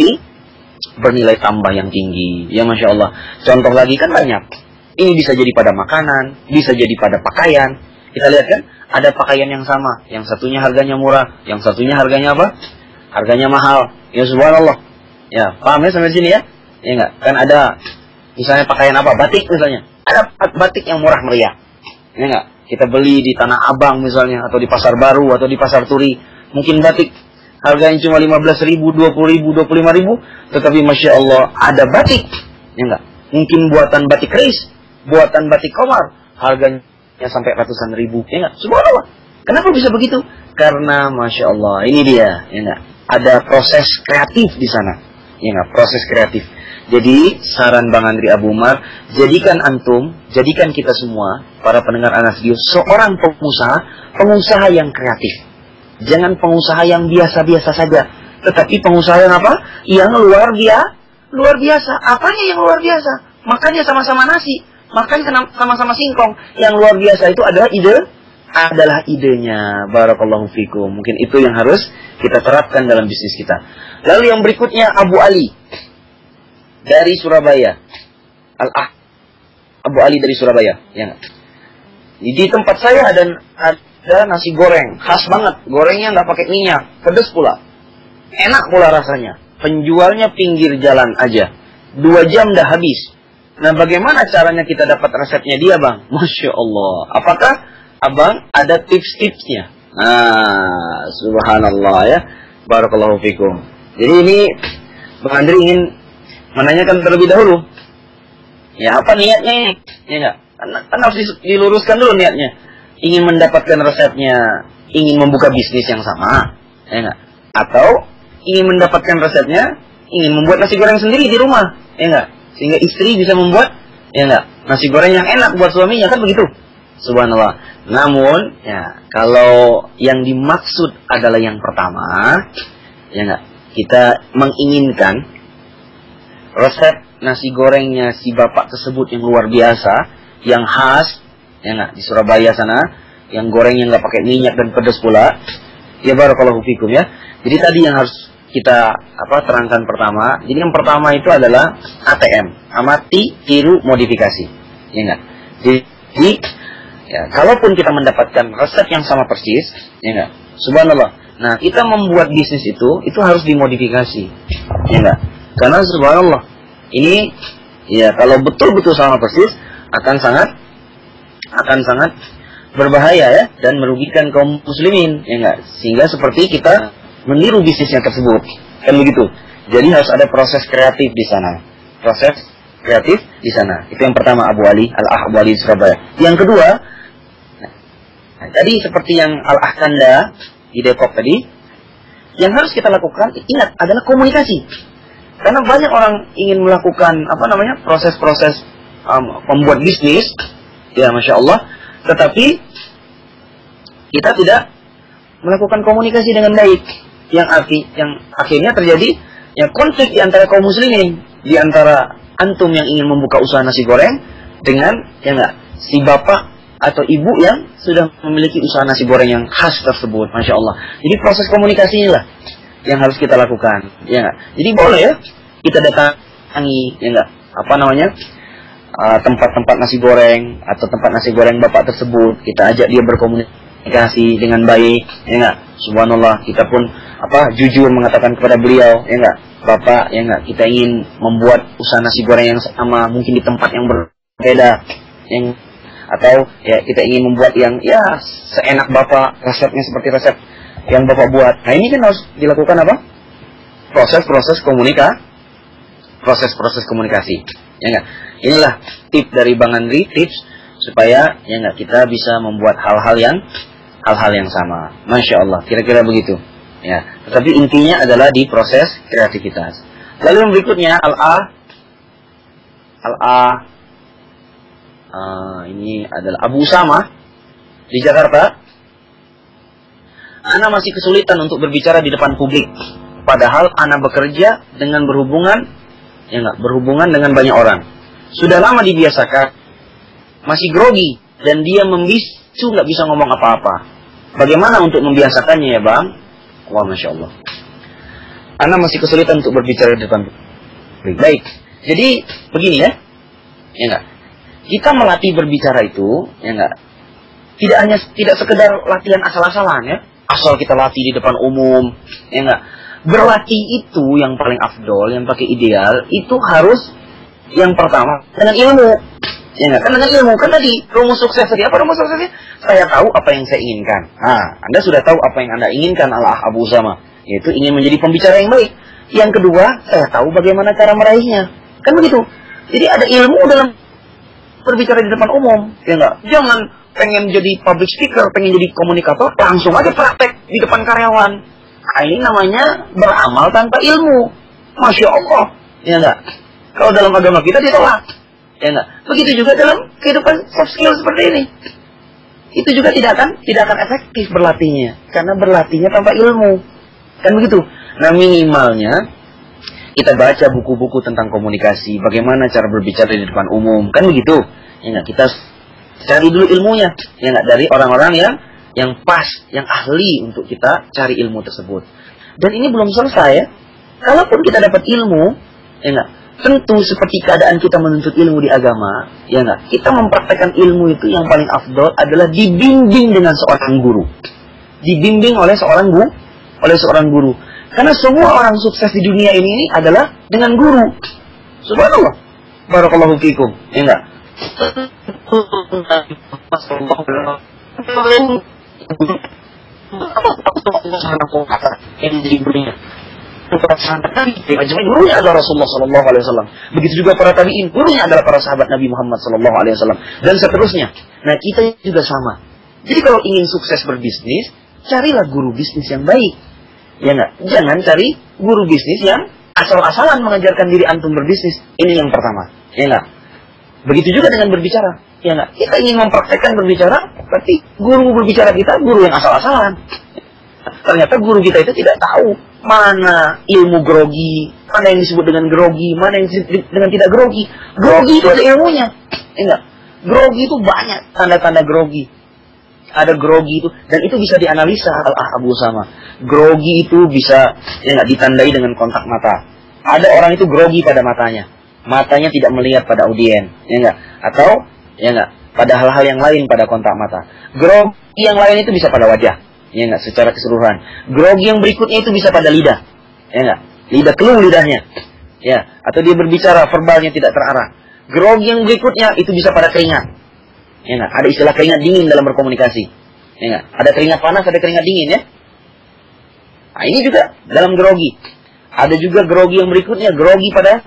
tinggi. Ya Masya Allah. Contoh lagi kan banyak. Ini bisa jadi pada makanan, bisa jadi pada pakaian. Kita lihat kan, ada pakaian yang sama, yang satunya harganya murah, yang satunya harganya apa? Harganya mahal. Ya subhanallah. Ya, paham ya sampai sini ya? Ya enggak? Kan ada misalnya pakaian apa? Batik misalnya. Ada batik yang murah meriah. Ya enggak? Kita beli di Tanah Abang misalnya, atau di Pasar Baru, atau di Pasar Turi. Mungkin batik harganya cuma 15.000, 20.000, 25.000, tetapi Masya Allah ada batik. Ya enggak? Mungkin buatan batik keris, buatan batik Komar, harganya yang sampai ratusan ribu, ya enggak? Subhanallah. Kenapa bisa begitu? Karena Masya Allah, ini dia, ya enggak? Ada proses kreatif di sana, ya enggak? Proses kreatif. Jadi, saran Bang Andri Abu Umar, jadikan antum, jadikan kita semua, para pendengar Anas Radio, seorang pengusaha yang kreatif. Jangan pengusaha yang biasa-biasa saja, tetapi pengusaha yang apa? Yang luar biasa. Apanya yang luar biasa? Makannya sama-sama nasi. Makanya sama-sama singkong. Yang luar biasa itu adalah idenya. Barakallahu fikum. Mungkin itu yang harus kita terapkan dalam bisnis kita. Lalu yang berikutnya Abu Ali dari Surabaya. Abu Ali dari Surabaya. Ya. Di tempat saya ada nasi goreng khas banget. Gorengnya nggak pakai minyak, pedas pula. Enak pula rasanya. Penjualnya pinggir jalan aja. 2 jam dah habis. Nah, bagaimana caranya kita dapat resepnya dia, Bang? Masya Allah. Apakah Abang ada tips-tipsnya? Nah, subhanallah ya. Barakallahu fikum. Jadi ini Bang Andri ingin menanyakan terlebih dahulu. Ya, apa niatnya ini? Ya enggak? Kan harus diluruskan dulu niatnya. Ingin mendapatkan resepnya, ingin membuka bisnis yang sama. Ya enggak? Atau ingin mendapatkan resepnya, ingin membuat nasi goreng sendiri di rumah. Ya enggak? Sehingga istri bisa membuat, ya enggak, nasi goreng yang enak buat suaminya, kan begitu? Subhanallah. Namun, ya, kalau yang dimaksud adalah yang pertama, ya enggak, kita menginginkan resep nasi gorengnya si bapak tersebut yang luar biasa, yang khas, ya enggak, di Surabaya sana, yang gorengnya nggak pakai minyak dan pedas pula. Ya barakallahu fikum ya. Jadi tadi yang harus kita terangkan pertama. Jadi yang pertama itu adalah ATM, amati, tiru, modifikasi. Ya enggak? Jadi ya, kalaupun kita mendapatkan resep yang sama persis, ya enggak? Subhanallah. Nah, kita membuat bisnis itu harus dimodifikasi. Ya enggak? Karena subhanallah, ini ya kalau betul-betul sama persis akan sangat berbahaya ya, dan merugikan kaum muslimin, ya enggak? Sehingga seperti kita meniru bisnisnya tersebut, kan begitu. Jadi harus ada proses kreatif di sana. Proses kreatif di sana. Itu yang pertama, Abu Ali di Surabaya. Yang kedua, nah, tadi seperti yang Al-Ahkanda di Depok tadi, yang harus kita lakukan, ingat, adalah komunikasi. Karena banyak orang ingin melakukan proses-proses membuat bisnis, ya Masya Allah, tetapi kita tidak melakukan komunikasi dengan baik. Yang akhirnya terjadi ya konflik di antara kaum muslimin, di antara antum yang ingin membuka usaha nasi goreng dengan ya enggak, si bapak atau ibu yang sudah memiliki usaha nasi goreng yang khas tersebut. Masya Allah. Jadi proses komunikasi inilah yang harus kita lakukan, ya enggak? Jadi boleh ya kita datangi, ya enggak, tempat-tempat nasi goreng atau tempat nasi goreng bapak tersebut, kita ajak dia berkomunikasi dengan baik, ya enggak? Subhanallah, kita pun jujur mengatakan kepada beliau, ya enggak, Bapak, ya enggak, kita ingin membuat usaha nasi goreng yang sama, mungkin di tempat yang berbeda, yang Atau ya kita ingin membuat yang ya seenak Bapak, resepnya seperti resep yang Bapak buat. Nah ini kan harus dilakukan apa? Proses-proses komunikasi. Ya enggak? Inilah tips dari Bang Andri, tips supaya ya enggak kita bisa membuat hal-hal yang sama. Masya Allah, kira-kira begitu. Ya, tetapi intinya adalah di proses kreativitas. Lalu yang berikutnya ini adalah Abu Usama di Jakarta. Ana masih kesulitan untuk berbicara di depan publik. Padahal Ana bekerja dengan berhubungan dengan banyak orang. Sudah lama dibiasakan. Masih grogi dan dia membisu, nggak bisa ngomong apa-apa. Bagaimana untuk membiasakannya ya Bang? Wah, Masya Allah. Ana masih kesulitan untuk berbicara di depan publik. Baik, jadi begini ya. Ya enggak? Kita melatih berbicara itu, ya enggak? Tidak sekedar latihan asal-asalan ya. Asal kita latih di depan umum, ya enggak? Berlatih itu yang paling afdol, yang pakai ideal, itu harus yang pertama dengan ilmu. Ya enggak? Kan dengan ilmu, kan tadi rumus sukses tadi. Apa rumus suksesnya? Saya tahu apa yang saya inginkan. Nah, Anda sudah tahu apa yang Anda inginkan ala Abu Usama, yaitu ingin menjadi pembicara yang baik. Yang kedua, saya tahu bagaimana cara meraihnya. Kan begitu. Jadi ada ilmu dalam berbicara di depan umum, ya enggak? Jangan pengen jadi public speaker, pengen jadi komunikator, langsung aja praktek di depan karyawan. Nah, ini namanya beramal tanpa ilmu. Masya Allah, ya enggak? Kalau dalam agama kita ditolak, ya enggak? Begitu juga dalam kehidupan soft skill seperti ini. Itu juga tidak akan efektif berlatihnya, karena berlatihnya tanpa ilmu. Kan begitu. Nah, minimalnya kita baca buku-buku tentang komunikasi, bagaimana cara berbicara di depan umum, kan begitu. Ya enggak, kita cari dulu ilmunya, ya enggak, dari orang-orang yang pas, yang ahli untuk kita cari ilmu tersebut. Dan ini belum selesai ya. Kalaupun kita dapat ilmu, ya enggak, tentu seperti keadaan kita menuntut ilmu di agama, ya enggak, kita mempraktekkan ilmu itu yang paling afdol adalah dibimbing dengan seorang guru. Dibimbing oleh seorang guru. Karena semua orang sukses di dunia ini adalah dengan guru. Subhanallah. Barakallahu fikum. Ya enggak? Gurunya adalah Rasulullah Sallallahu Alaihi Wasallam. Begitu juga para tabiin, gurunya adalah para sahabat Nabi Muhammad Sallallahu Alaihi Wasallam, dan seterusnya. Nah, kita juga sama. Jadi kalau ingin sukses berbisnis, carilah guru bisnis yang baik. Ya enggak? Jangan cari guru bisnis yang asal-asalan mengajarkan diri antum berbisnis. Ini yang pertama. Ya enggak? Begitu juga dengan berbicara. Ya enggak? Kita ingin mempraktekkan berbicara, tapi guru berbicara kita guru yang asal-asalan. Ternyata guru kita itu tidak tahu mana ilmu grogi, mana yang disebut dengan grogi, mana yang disebut dengan tidak grogi. Grogi itu ada ilmunya. Ya enggak? Grogi itu banyak tanda-tanda grogi. Ada grogi itu, dan itu bisa dianalisa Abu Usama. Grogi itu bisa ya nggak ditandai dengan kontak mata. Ada orang itu grogi pada matanya tidak melihat pada audien, ya nggak? Atau ya nggak, pada hal-hal yang lain pada kontak mata. Grogi yang lain itu bisa pada wajah, ya nggak, secara keseluruhan. Grogi yang berikutnya itu bisa pada lidah, ya nggak? Lidah keluh lidahnya, ya. Atau dia berbicara verbalnya tidak terarah. Grogi yang berikutnya itu bisa pada keringat. Ya enggak? Ada istilah keringat dingin dalam berkomunikasi. Ya enggak? Ada keringat panas, ada keringat dingin ya. Nah, ini juga dalam grogi. Ada juga grogi yang berikutnya, grogi pada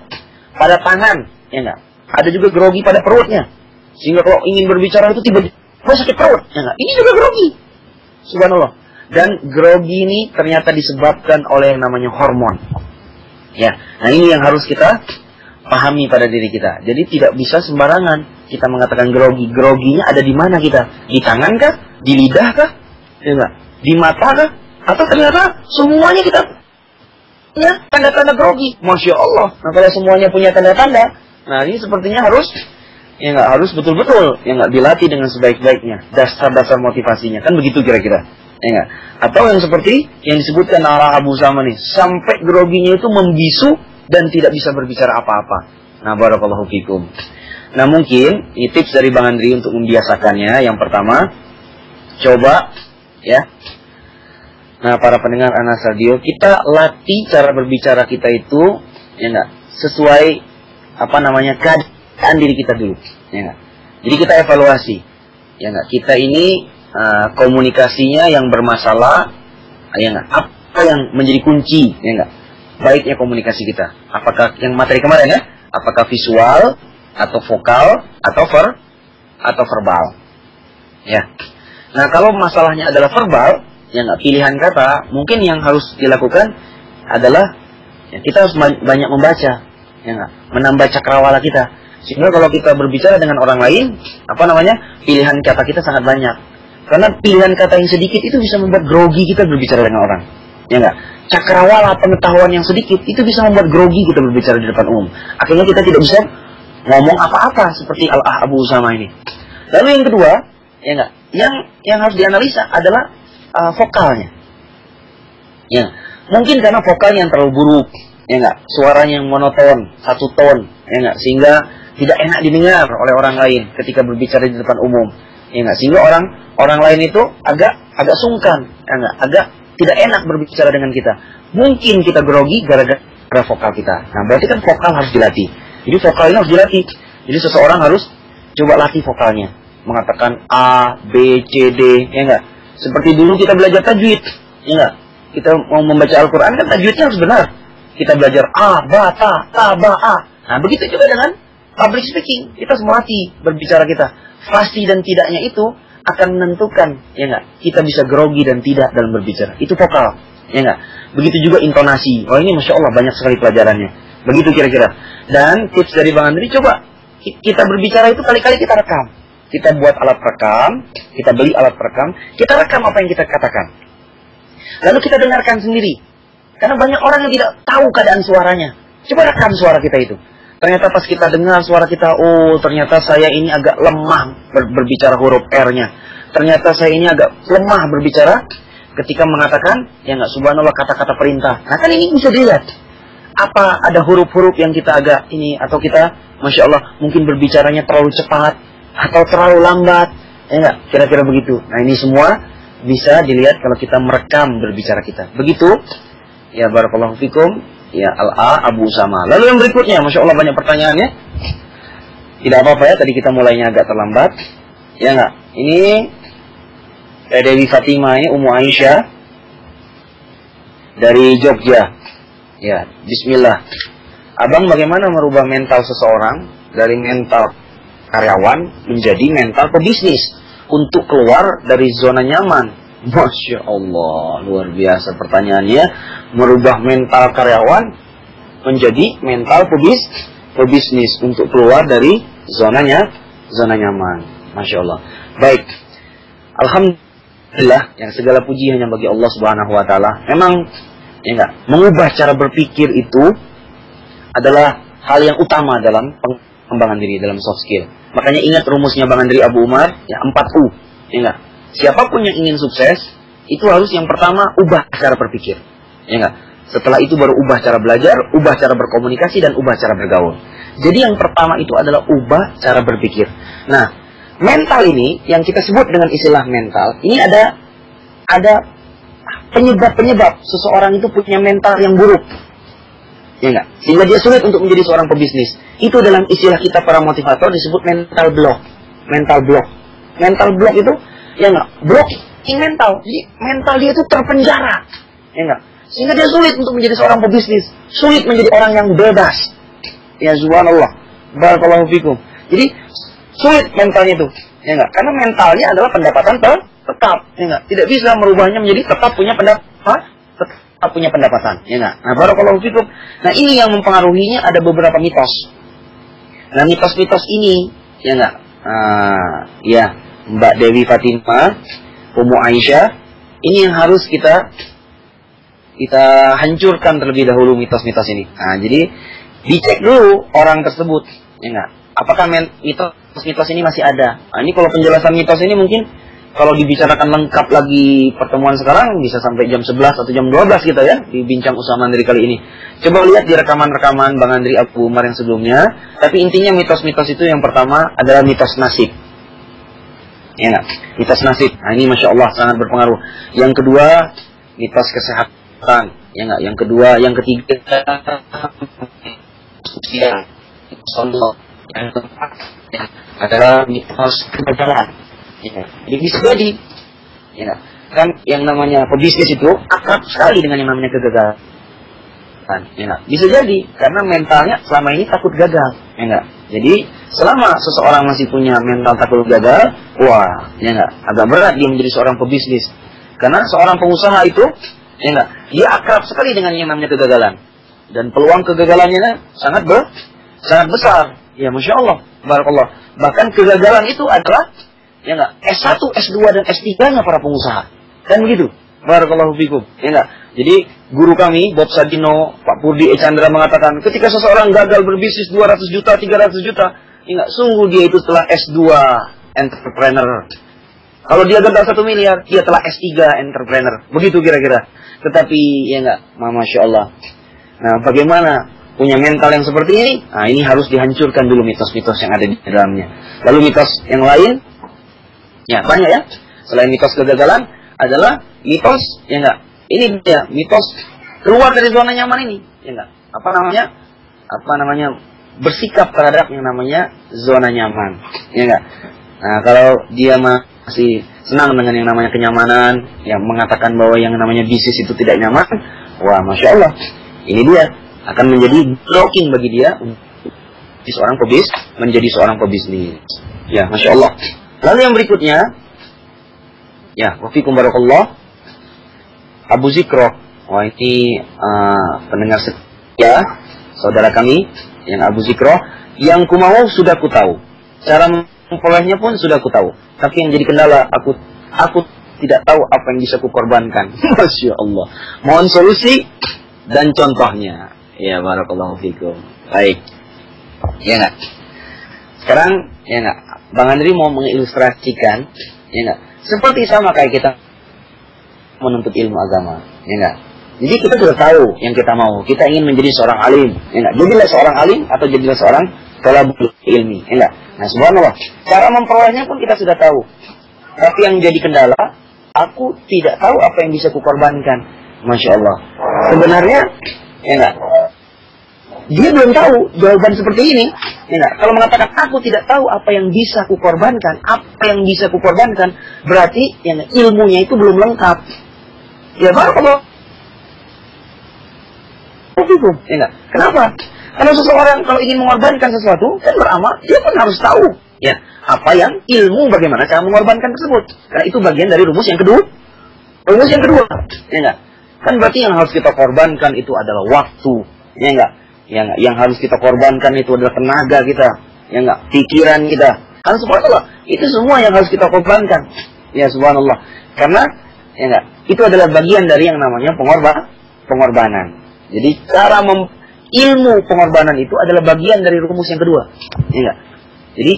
tangan, ya enggak? Ada juga grogi pada perutnya. Sehingga kalau ingin berbicara itu tiba-tiba sakit perut, ya enggak? Ini juga grogi. Subhanallah. Dan grogi ini ternyata disebabkan oleh yang namanya hormon. Ya. Nah, ini yang harus kita pahami pada diri kita. Jadi tidak bisa sembarangan kita mengatakan grogi. Groginya ada di mana kita? Di tangan kah? Di lidah kah? Ya enggak? Di mata kah? Atau ternyata semuanya kita ya tanda-tanda grogi. Masya Allah. Nah, kalau semuanya punya tanda-tanda, nah ini sepertinya harus ya enggak, harus betul-betul ya enggak, dilatih dengan sebaik-baiknya. Dasar-dasar motivasinya. Kan begitu kira-kira. Ya enggak? Atau yang seperti yang disebutkan oleh Abu Usama nih, sampai groginya itu membisu dan tidak bisa berbicara apa-apa. Nah, barakallahu fikum. Nah, mungkin ini tips dari Bang Andri untuk membiasakannya. Yang pertama, coba ya. Nah, para pendengar Anas Radio, kita latih cara berbicara kita itu ya enggak, sesuai keadaan diri kita dulu, ya enggak. Jadi kita evaluasi. Ya enggak, kita ini komunikasinya yang bermasalah, ya enggak, apa yang menjadi kunci, ya enggak, baiknya komunikasi kita. Apakah yang materi kemarin ya, apakah visual atau vokal atau verbal. Ya. Nah, kalau masalahnya adalah verbal, ya enggak, pilihan kata, mungkin yang harus dilakukan adalah ya, kita harus banyak membaca, ya enggak, menambah cakrawala kita. Sehingga kalau kita berbicara dengan orang lain, pilihan kata kita sangat banyak. Karena pilihan kata yang sedikit itu bisa membuat grogi kita berbicara dengan orang. Ya enggak? Cakrawala pengetahuan yang sedikit itu bisa membuat grogi kita berbicara di depan umum. Akhirnya kita tidak bisa ngomong apa-apa seperti Abu Usama ini. Lalu yang kedua, ya enggak? Yang harus dianalisa adalah vokalnya. Ya, mungkin karena vokalnya yang terlalu buruk, ya enggak? Suaranya yang monoton, satu ton, ya enggak? Sehingga tidak enak didengar oleh orang lain ketika berbicara di depan umum, ya enggak? Sehingga orang lain itu agak sungkan, ya enggak? Agak tidak enak berbicara dengan kita. Mungkin kita grogi gara-gara vokal kita. Nah, berarti kan vokal harus dilatih. Jadi vokal ini harus dilatih. Jadi seseorang harus coba latih vokalnya, mengatakan A, B, C, D, ya enggak? Seperti dulu kita belajar tajwid, ya enggak? Kita mau membaca Al-Quran kan tajwidnya harus benar. Kita belajar A, ba, ta, ba, a. Nah, begitu juga dengan public speaking, kita harus melatih berbicara kita. Pasti dan tidaknya itu akan menentukan, ya enggak, kita bisa grogi dan tidak dalam berbicara. Itu vokal, ya enggak. Begitu juga intonasi. Oh, ini Masya Allah banyak sekali pelajarannya. Begitu kira-kira. Dan tips dari Bang Andri, coba kita berbicara itu kali-kali kita rekam. Kita buat alat rekam, kita beli alat rekam, kita rekam apa yang kita katakan. Lalu kita dengarkan sendiri. Karena banyak orang yang tidak tahu keadaan suaranya. Coba rekam suara kita itu. Ternyata pas kita dengar suara kita, oh ternyata saya ini agak lemah berbicara huruf R-nya. Ternyata saya ini agak lemah berbicara ketika mengatakan, ya enggak, subhanallah, kata-kata perintah. Nah kan ini bisa dilihat. Apa ada huruf-huruf yang kita agak ini, atau kita, Masya Allah, mungkin berbicaranya terlalu cepat, atau terlalu lambat. Ya enggak, kira-kira begitu. Nah ini semua bisa dilihat kalau kita merekam berbicara kita. Begitu, ya barakallahu fikum. Ya, Abu Usama. Lalu yang berikutnya, Masya Allah banyak pertanyaannya. Tidak apa-apa ya, tadi kita mulainya agak terlambat. Ya enggak? Ini Dewi Fatimah, ini Ummu Aisyah dari Jogja. Ya, bismillah. Abang, bagaimana merubah mental seseorang dari mental karyawan menjadi mental pebisnis untuk keluar dari zona nyaman? Masya Allah, luar biasa pertanyaannya. Merubah mental karyawan menjadi mental pebisnis untuk keluar dari zona nyaman. Masya Allah. Baik, alhamdulillah, yang segala puji hanya bagi Allah Subhanahu Wa Taala. Memang, ya enggak, mengubah cara berpikir itu adalah hal yang utama dalam pengembangan diri, dalam soft skill. Makanya ingat rumusnya Bang Andri Abu Umar, ya 4U, ya enggak. Siapapun yang ingin sukses, itu harus yang pertama ubah cara berpikir. Ya enggak? Setelah itu baru ubah cara belajar, ubah cara berkomunikasi, dan ubah cara bergaul. Jadi yang pertama itu adalah ubah cara berpikir. Nah, mental ini, yang kita sebut dengan istilah mental, ini ada penyebab-penyebab seseorang itu punya mental yang buruk. Ya enggak? Sehingga dia sulit untuk menjadi seorang pebisnis. Itu dalam istilah kita para motivator disebut mental block. Mental block. Mental block itu, ya enggak, blocking mental. Jadi mental dia itu terpenjara, ya enggak, sehingga dia sulit untuk menjadi seorang pebisnis, sulit menjadi orang yang bebas. Ya subhanallah, barakallahu fikum. Jadi sulit mentalnya itu, ya enggak, karena mentalnya adalah pendapatan tetap, ya enggak, tidak bisa merubahnya menjadi tetap punya pendapatan, ya enggak. Nah, barakallahu fikum. Nah, ini yang mempengaruhinya ada beberapa mitos. Nah, mitos-mitos ini, ya enggak, ya Mbak Dewi Fatimah, Ummu Aisyah, ini yang harus kita hancurkan terlebih dahulu mitos-mitos ini. Nah, jadi dicek dulu orang tersebut, ya enggak, apakah mitos-mitos ini masih ada. Nah, ini kalau penjelasan mitos ini mungkin kalau dibicarakan lengkap lagi pertemuan sekarang bisa sampai jam 11 atau jam 12 kita ya di Bincang Usaha Mandiri kali ini. Coba lihat di rekaman-rekaman Bang Andri Abu Umar yang sebelumnya. Tapi intinya mitos-mitos itu yang pertama adalah mitos nasib. Ya enggak? Mitos nasib. Nah, ini Masya Allah sangat berpengaruh. Yang kedua, mitos kesehatan. Ya enggak? Yang kedua, yang ketiga, usia. Yang keempat adalah mitos kegagalan. Ya. Jadi bisa jadi, ya, kan yang namanya pebisnis itu akrab sekali dengan yang namanya kegagalan. Ya, bisa jadi karena mentalnya selama ini takut gagal, ya enggak. Jadi selama seseorang masih punya mental takut gagal, wah, ya enggak, agak berat dia menjadi seorang pebisnis. Karena seorang pengusaha itu, ya enggak, dia akrab sekali dengan yang namanya kegagalan. Dan peluang kegagalannya sangat besar. Ya, Masya Allah, Barakallah. Bahkan kegagalan itu adalah, ya enggak, S1, S2 dan S3-nya para pengusaha. Kan begitu? Barakallahu fikum. Ya enggak? Jadi guru kami, Bob Sadino, Pak Purdi E. Chandra mengatakan, ketika seseorang gagal berbisnis 200 juta, 300 juta, ya enggak, sungguh dia itu telah S2 entrepreneur. Kalau dia gagal 1 miliar, dia telah S3 entrepreneur. Begitu kira-kira. Tetapi, ya enggak, Masya Allah. Nah, bagaimana punya mental yang seperti ini? Nah, ini harus dihancurkan dulu mitos-mitos yang ada di dalamnya. Lalu mitos yang lain, ya banyak ya. Selain mitos kegagalan, adalah mitos, ya enggak, ini dia mitos keluar dari zona nyaman ini, ya enggak, apa namanya bersikap terhadap yang namanya zona nyaman, ya enggak. Nah, kalau dia masih senang dengan yang namanya kenyamanan, yang mengatakan bahwa yang namanya bisnis itu tidak nyaman, wah, Masya Allah, ini dia akan menjadi blocking bagi dia menjadi seorang pebisnis, ya, Masya Allah. Lalu yang berikutnya, ya, wafikum barakallah, Abu Zikro. Wah, ini pendengar setia, saudara kami yang Abu Zikro. Yang ku mau sudah ku tahu, cara memperolehnya pun sudah ku tahu. Tapi yang jadi kendala, aku tidak tahu apa yang bisa ku korbankan. Masya Allah. Mohon solusi dan contohnya. Ya, barakallahu fikum. Baik. Ya enggak? Sekarang, ya enggak, Bang Andri mau mengilustrasikan, ya enggak, seperti sama kayak kita menuntut ilmu agama, ya enggak? Jadi kita sudah tahu yang kita mau. Kita ingin menjadi seorang alim, ya enggak? Jadilah seorang alim atau jadilah seorang thalabul ilmi, ya enggak? Nah, subhanallah, cara memperolehnya pun kita sudah tahu. Tapi yang jadi kendala, aku tidak tahu apa yang bisa kukorbankan. Masya Allah. Sebenarnya, ya enggak, dia belum tahu jawaban seperti ini. Ya enggak? Kalau mengatakan aku tidak tahu apa yang bisa kukorbankan, berarti yang ilmunya itu belum lengkap. Ya, barakallah. Ya enggak? Kenapa? Karena seseorang kalau ingin mengorbankan sesuatu, kan beramal, dia pun harus tahu, ya, apa yang ilmu bagaimana cara mengorbankan tersebut. Karena itu bagian dari rumus yang kedua. Ya enggak? Kan berarti yang harus kita korbankan itu adalah waktu, ya enggak? Yang harus kita korbankan itu adalah tenaga kita, ya enggak, pikiran kita. Kan subhanallah, itu semua yang harus kita korbankan. Ya, subhanallah. Karena, ya enggak, itu adalah bagian dari yang namanya pengorbanan. Jadi ilmu pengorbanan itu adalah bagian dari rumus yang kedua, ya enggak. Jadi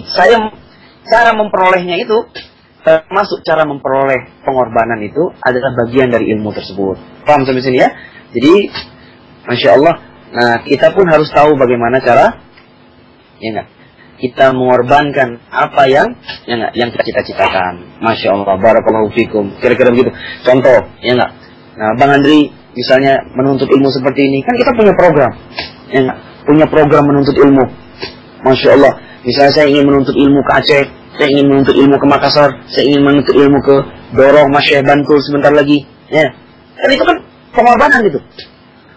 cara memperolehnya itu, termasuk cara memperoleh pengorbanan itu adalah bagian dari ilmu tersebut. Paham sampai sini ya? Jadi, Masya Allah. Nah, kita pun harus tahu bagaimana cara, ya enggak, kita mengorbankan apa yang kita cita-citakan. Masya Allah, barakallahu fikum. Kira-kira begitu. Contoh, ya enggak. Nah, Bang Andri misalnya menuntut ilmu seperti ini, kan kita punya program, ya enggak, punya program menuntut ilmu. Masya Allah. Misalnya saya ingin menuntut ilmu ke Aceh, saya ingin menuntut ilmu ke Makassar, saya ingin menuntut ilmu ke Dorong, Masya Bantul sebentar lagi, ya. Kan itu kan pengorbanan gitu.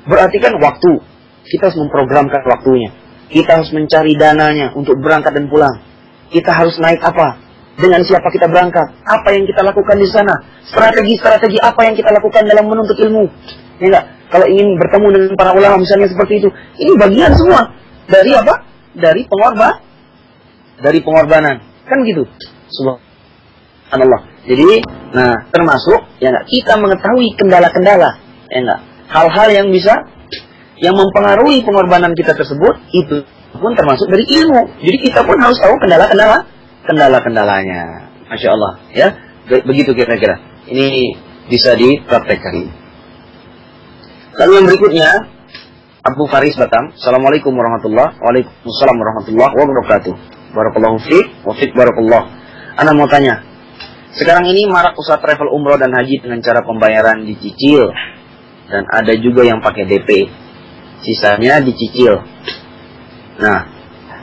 Berarti kan waktu. Kita harus memprogramkan waktunya. Kita harus mencari dananya untuk berangkat dan pulang. Kita harus naik apa? Dengan siapa kita berangkat? Apa yang kita lakukan di sana? Strategi-strategi apa yang kita lakukan dalam menuntut ilmu? Ya enggak? Kalau ingin bertemu dengan para ulama misalnya seperti itu. Ini bagian semua. Dari apa? Dari pengorbanan. Kan gitu. Subhanallah. Jadi, nah, termasuk, ya enggak, kita mengetahui kendala-kendala. Ya enggak? Hal-hal yang bisa, yang mempengaruhi pengorbanan kita tersebut, itu pun termasuk dari ilmu. Jadi kita pun harus tahu kendala-kendalanya. Masya Allah, ya. Begitu kira-kira. Ini bisa dipraktekkan. Lalu yang berikutnya, Abu Faris Batam. Assalamualaikum warahmatullahi wabarakatuh. Waalaikumsalam warahmatullahi wabarakatuh. Barakallahu fiik, wa fiik barakallah. Ana mau tanya. Sekarang ini marak usaha travel umroh dan haji dengan cara pembayaran dicicil. Dan ada juga yang pakai DP. Sisanya dicicil. Nah,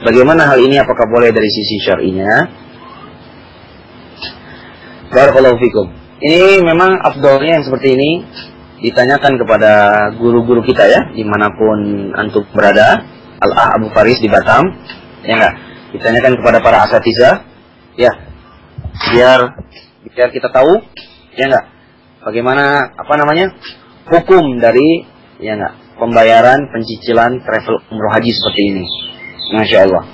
bagaimana hal ini? Apakah boleh dari sisi syar'inya? Barakallahu fikum. Ini memang afdolnya yang seperti ini ditanyakan kepada guru-guru kita ya, dimanapun antum berada. Al-Ah Abu Faris di Batam, ya enggak? Ditanyakan kepada para asatidzah, ya, biar kita tahu, ya enggak? Bagaimana hukum dari, ya enggak, pembayaran pencicilan travel umroh haji seperti ini. Masya Allah.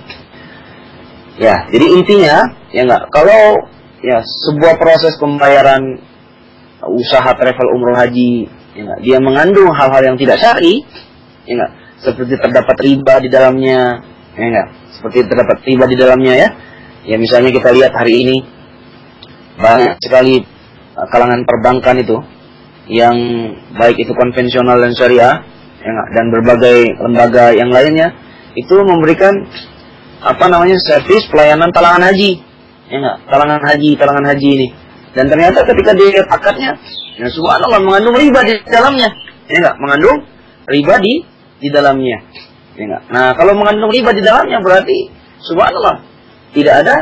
Ya, jadi intinya, ya enggak, kalau ya sebuah proses pembayaran usaha travel umroh haji, ya enggak, dia mengandung hal-hal yang tidak syar'i, ya enggak, seperti terdapat riba di dalamnya, ya enggak, seperti terdapat riba di dalamnya ya. Ya misalnya kita lihat hari ini banyak sekali kalangan perbankan itu yang baik itu konvensional dan syariah, ya enggak, dan berbagai lembaga yang lainnya itu memberikan servis pelayanan talangan haji, ya enggak, talangan haji ini. Dan ternyata ketika dilihat akadnya, ya subhanallah, mengandung riba di dalamnya, ya enggak, mengandung riba di dalamnya, ya enggak. Nah, kalau mengandung riba di dalamnya berarti subhanallah tidak ada,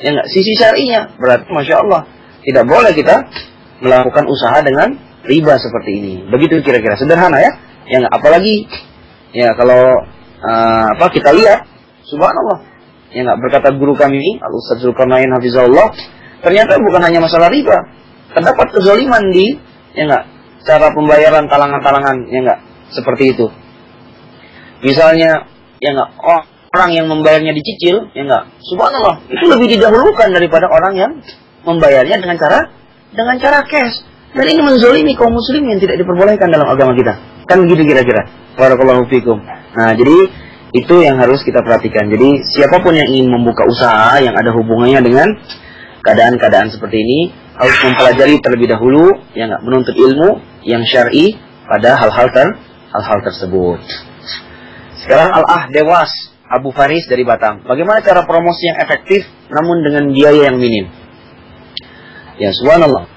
ya enggak, sisi syar'inya. Berarti masya Allah tidak boleh kita melakukan usaha dengan riba seperti ini. Begitu kira-kira, sederhana ya, ya enggak. Apalagi ya kalau kita lihat subhanallah, ya enggak, berkata guru kami Al-Ustaz Zulkarnain hafizahullah, ternyata bukan hanya masalah riba, terdapat kezaliman di, ya enggak, cara pembayaran talangan-talangan, ya enggak, seperti itu. Misalnya, ya enggak, orang yang membayarnya dicicil, ya enggak, subhanallah, itu lebih didahulukan daripada orang yang membayarnya dengan cara cash. Dan ini menzolimi kaum muslim yang tidak diperbolehkan dalam agama kita. Kan begitu kira-kira. Barakallahu fikum. Nah, jadi itu yang harus kita perhatikan. Jadi siapapun yang ingin membuka usaha yang ada hubungannya dengan keadaan-keadaan seperti ini harus mempelajari terlebih dahulu, ya enggak, menuntut ilmu yang syar'i pada hal-hal tersebut. Sekarang Al-Ah Dewas Abu Faris dari Batam. Bagaimana cara promosi yang efektif namun dengan biaya yang minim? Ya subhanallah.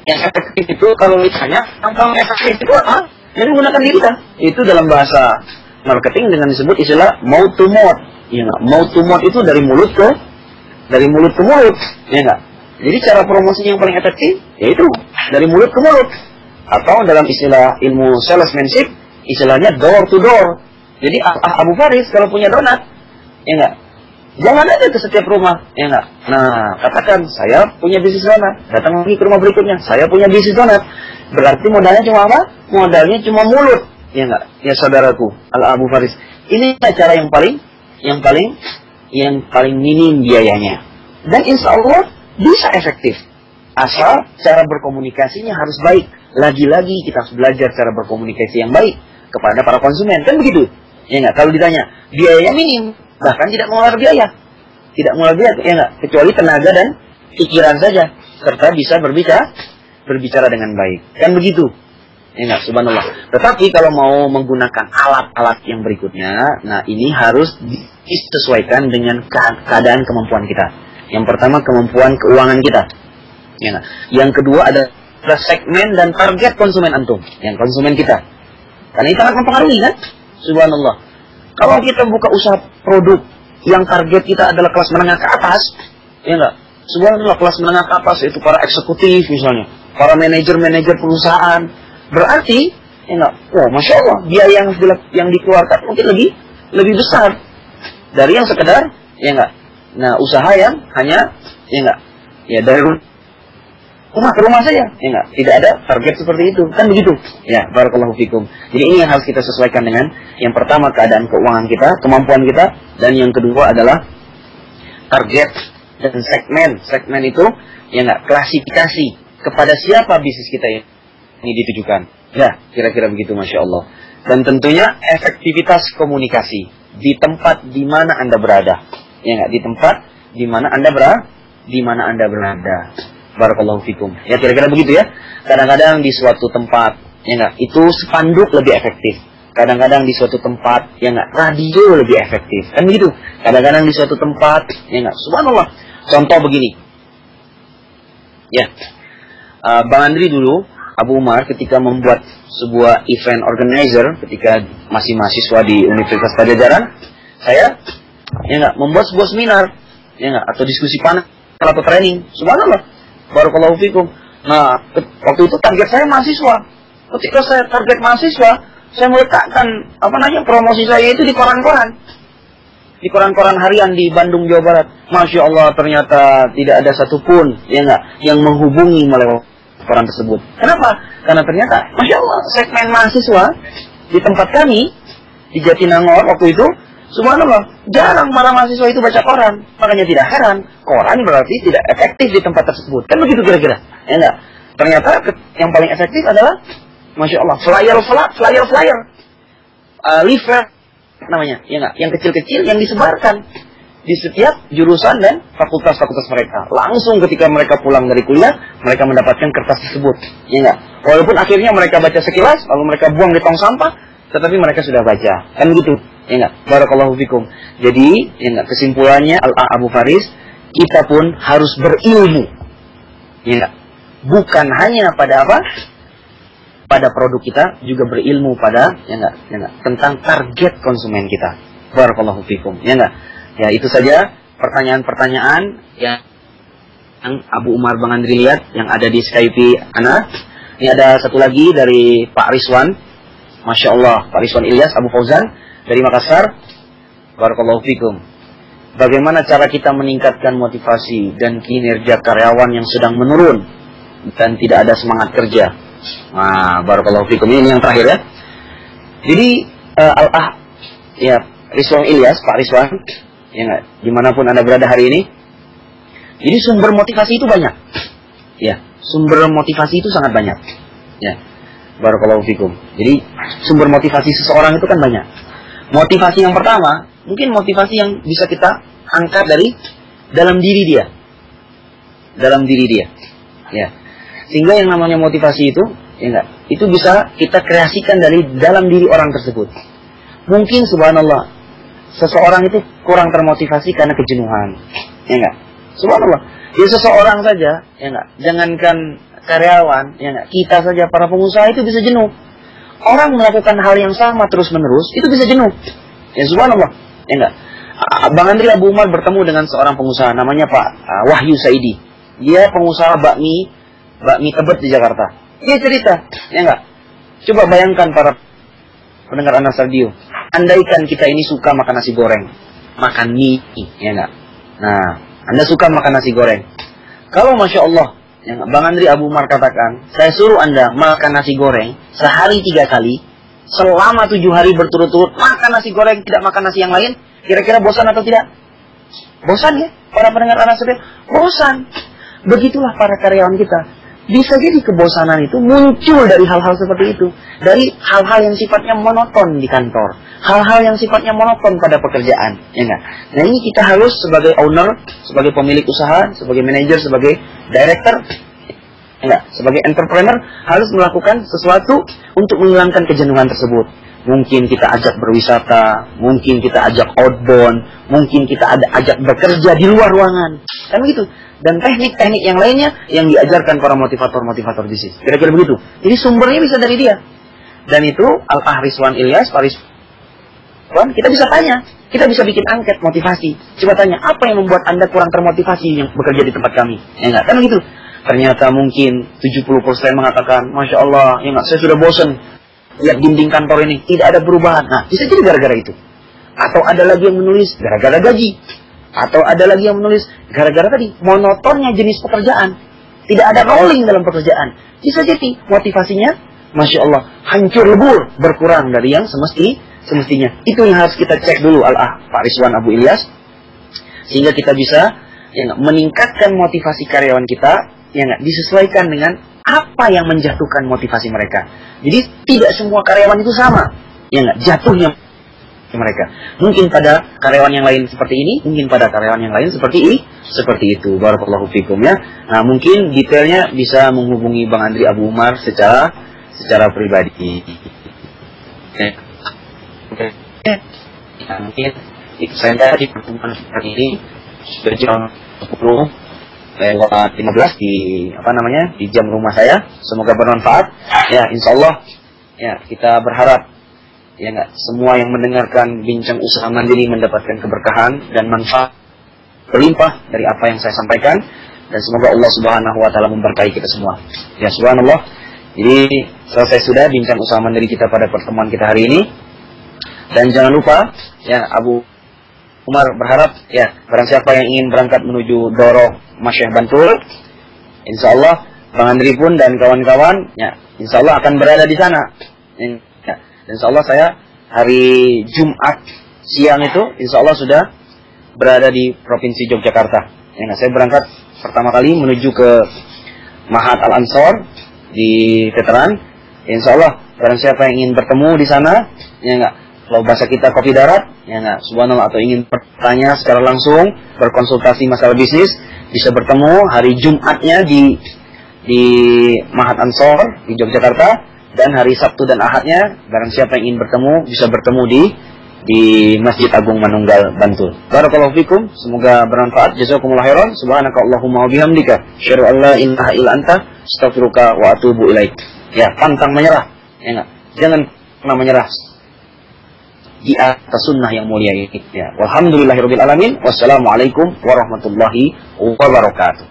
Yang efektif itu kalau misalnya tampang efektif itu apa? Yang menggunakan diri kita. Itu dalam bahasa marketing dengan disebut istilah mouth to mouth. Ya enggak? Mouth to mouth itu dari mulut ke mulut. Ya enggak? Jadi cara promosi yang paling efektif yaitu dari mulut ke mulut. Atau dalam istilah ilmu salesmanship, istilahnya door to door. Jadi Abu Faris kalau punya donat, ya enggak, jangan aja ke setiap rumah, ya enggak. Nah, katakan saya punya bisnis donat, datang lagi ke rumah berikutnya, saya punya bisnis donat. Berarti modalnya cuma apa? Modalnya cuma mulut, ya enggak. Ya saudaraku, Abu Faris. Ini cara yang paling minim biayanya. Dan insya Allah bisa efektif. Asal cara berkomunikasinya harus baik. Lagi-lagi kita harus belajar cara berkomunikasi yang baik kepada para konsumen. Kan begitu? Ya enggak? Kalau ditanya, biayanya minim, bahkan tidak mengeluarkan biaya. Tidak mengeluarkan biaya, ya enggak? Kecuali tenaga dan pikiran saja. Serta bisa berbicara dengan baik. Kan begitu? Ya enggak? Subhanallah. Tetapi kalau mau menggunakan alat-alat yang berikutnya, nah ini harus disesuaikan dengan keadaan kemampuan kita. Yang pertama, kemampuan keuangan kita. Ya enggak? Yang kedua adalah segmen dan target konsumen antum, yang konsumen kita. Karena itu sangat mempengaruhi kan? Subhanallah. Kalau kita buka usaha produk yang target kita adalah kelas menengah ke atas, ya enggak? Subhanallah, kelas menengah ke atas itu para eksekutif misalnya, para manajer-manajer perusahaan. Berarti, ya enggak? Oh, masya Allah, biaya yang dikeluarkan mungkin lebih besar dari yang sekedar, ya enggak? Nah, usaha yang hanya, ya enggak? Ya dari rumah ke rumah saja, ya enggak? Tidak ada target seperti itu, kan begitu? Ya, barakallahu fikum. Jadi ini yang harus kita sesuaikan dengan yang pertama keadaan keuangan kita, kemampuan kita, dan yang kedua adalah target dan segmen. Segmen itu, ya enggak, klasifikasi kepada siapa bisnis kita ini ditujukan. Ya, kira-kira begitu, masya Allah. Dan tentunya efektivitas komunikasi di tempat di mana Anda berada, ya enggak? Di tempat di mana Anda berada. Barakallahu fikum. Ya kira-kira begitu ya. Kadang-kadang di suatu tempat, ya enggak, itu spanduk lebih efektif. Kadang-kadang di suatu tempat, ya enggak, radio lebih efektif. Kan begitu. Kadang-kadang di suatu tempat, ya enggak, subhanallah. Contoh begini. Ya. Bang Andri dulu, Abu Umar ketika membuat sebuah event organizer ketika masih mahasiswa di Universitas Pajajaran, saya ya enggak membuat sebuah seminar ya enggak atau diskusi panel atau training. Subhanallah. Barakallahu fikum. Nah, waktu itu target saya mahasiswa. Ketika saya target mahasiswa, saya meletakkan promosi saya itu di koran-koran. Di koran-koran harian di Bandung, Jawa Barat. Masya Allah, ternyata tidak ada satupun ya enggak yang menghubungi melalui koran tersebut. Kenapa? Karena ternyata Masya Allah, segmen mahasiswa di tempat kami di Jatinangor waktu itu, subhanallah, jarang para mahasiswa itu baca koran. Makanya tidak heran, koran berarti tidak efektif di tempat tersebut. Kan begitu kira-kira. Ya enggak? Ternyata yang paling efektif adalah Masya Allah, flyer, leaflet namanya, ya enggak? Yang kecil-kecil yang disebarkan di setiap jurusan dan fakultas-fakultas mereka. Langsung ketika mereka pulang dari kuliah, mereka mendapatkan kertas tersebut. Ya enggak? Walaupun akhirnya mereka baca sekilas, lalu mereka buang di tong sampah, tetapi mereka sudah baca. Kan begitu. Ya enggak? Barakallahu fikum. Jadi, ya enggak, kesimpulannya Abu Faris, kita pun harus berilmu. Ya enggak? Bukan hanya pada apa? Pada produk kita, juga berilmu pada ya enggak? Ya enggak? Tentang target konsumen kita. Barakallahu fikum. Ya enggak? Ya, itu saja pertanyaan-pertanyaan yang Abu Umar Bang Andri lihat yang ada di Skype Ana. Ini ada satu lagi dari Pak Rizwan. Masya Allah, Pak Rizwan Ilyas Abu Fauzan dari Makassar. Barakallahu fikum. Bagaimana cara kita meningkatkan motivasi dan kinerja karyawan yang sedang menurun dan tidak ada semangat kerja? Nah, barakallahu fikum. Ini yang terakhir ya. Jadi ya Rizwan Ilyas, Pak Rizwan, ya nggak, dimanapun Anda berada hari ini. Jadi sumber motivasi itu banyak. Ya, sumber motivasi itu sangat banyak. Ya. Barakallahu fikum. Jadi sumber motivasi seseorang itu kan banyak. Motivasi yang pertama, mungkin motivasi yang bisa kita angkat dari dalam diri dia. Dalam diri dia. Ya. Sehingga yang namanya motivasi itu, ya enggak, itu bisa kita kreasikan dari dalam diri orang tersebut. Mungkin subhanallah, seseorang itu kurang termotivasi karena kejenuhan. Ya enggak? Subhanallah. Ya seseorang saja, ya enggak, jangankan karyawan, ya enggak, kita saja para pengusaha itu bisa jenuh. Orang melakukan hal yang sama terus-menerus, itu bisa jenuh. Ya subhanallah, ya enggak. Bang Andri Abu Umar bertemu dengan seorang pengusaha namanya Pak Wahyu Saidi. Dia pengusaha bakmi Tebet di Jakarta. Dia cerita, ya enggak. Coba bayangkan para pendengar Anas Radio, andaikan kita ini suka makan nasi goreng, makan mie, ya enggak. Nah, Anda suka makan nasi goreng. Kalau Masya Allah, ya, Bang Andri Abu Umar katakan, saya suruh Anda makan nasi goreng sehari 3 kali, selama 7 hari berturut-turut makan nasi goreng, tidak makan nasi yang lain, kira-kira bosan atau tidak? Bosan ya, para pendengar Anas Radio, bosan. Begitulah para karyawan kita. Bisa jadi kebosanan itu muncul dari hal-hal seperti itu. Dari hal-hal yang sifatnya monoton di kantor. Hal-hal yang sifatnya monoton pada pekerjaan. Ya enggak? Nah ini kita harus sebagai owner, sebagai pemilik usaha, sebagai manajer, sebagai director, enggak, sebagai entrepreneur, harus melakukan sesuatu untuk menghilangkan kejenuhan tersebut. Mungkin kita ajak berwisata, mungkin kita ajak outbound, mungkin kita ajak bekerja di luar ruangan. Kan begitu. Dan teknik-teknik yang lainnya yang diajarkan para motivator-motivator bisnis. Kira-kira begitu. Jadi sumbernya bisa dari dia. Dan itu Rizwan Ilyas, Pak Rizwan, kita bisa tanya. Kita bisa bikin angket motivasi. Coba tanya, apa yang membuat Anda kurang termotivasi yang bekerja di tempat kami? Ya enggak? Kan begitu. Ternyata mungkin 70% mengatakan, Masya Allah, ya enggak, saya sudah bosan lihat dinding kantor ini. Tidak ada perubahan. Nah, bisa jadi gara-gara itu. Atau ada lagi yang menulis, gara-gara gaji. Atau ada lagi yang menulis, gara-gara tadi, monotonnya jenis pekerjaan. Tidak ada rolling dalam pekerjaan. Bisa jadi motivasinya, Masya Allah, hancur lebur, berkurang dari yang semestinya. Itu yang harus kita cek dulu, Pak Rizwan Abu Ilyas. Sehingga kita bisa ya, meningkatkan motivasi karyawan kita, ya, disesuaikan dengan apa yang menjatuhkan motivasi mereka. Jadi tidak semua karyawan itu sama, ya jatuhnya mereka. Mungkin pada karyawan yang lain seperti ini, mungkin pada karyawan yang lain seperti itu. Barakallahu fikum ya. Nah, mungkin detailnya bisa menghubungi Bang Andri Abu Umar secara pribadi. Mungkin saya di pertemuan seperti ini sudah jam 10:15 di jam rumah saya. Semoga bermanfaat. Ya, insyaallah ya kita berharap ya enggak, semua yang mendengarkan Bincang Usaha Mandiri mendapatkan keberkahan dan manfaat berlimpah dari apa yang saya sampaikan, dan semoga Allah Subhanahu wa taala memberkahi kita semua. Ya, subhanallah. Jadi selesai sudah Bincang Usaha Mandiri kita pada pertemuan kita hari ini. Dan jangan lupa, ya, Abu Umar berharap, ya, barang siapa yang ingin berangkat menuju Doro Masyayikh Bantul, insyaallah Bang Andri pun dan kawan-kawan, ya, insyaallah akan berada di sana. Ya, dan insyaallah saya hari Jumat siang itu, insyaallah sudah berada di Provinsi Yogyakarta. Ya, saya berangkat pertama kali menuju ke Mahat Al-Ansor di Veteran. Insyaallah barang siapa yang ingin bertemu di sana, ya enggak, kalau bahasa kita kopi darat, ya enggak, subhanallah, atau ingin bertanya secara langsung, berkonsultasi masalah bisnis, bisa bertemu hari Jumatnya di Mahat Ansor di Yogyakarta, dan hari Sabtu dan Ahadnya barang siapa yang ingin bertemu bisa bertemu di Masjid Agung Manunggal Bantul. Barakallahu fikum, semoga bermanfaat. Jazakumullah khairan. Subhanaka Allahumma wa bihamdika, asyhadu an la ilaha illa anta, astaghfiruka wa atubu ilaik. Ya, pantang menyerah. Ya enggak? Jangan pernah menyerah di atas sunnah yang mulia ini. Ya. Walhamdulillahirabbil alamin. Wassalamualaikum warahmatullahi wabarakatuh.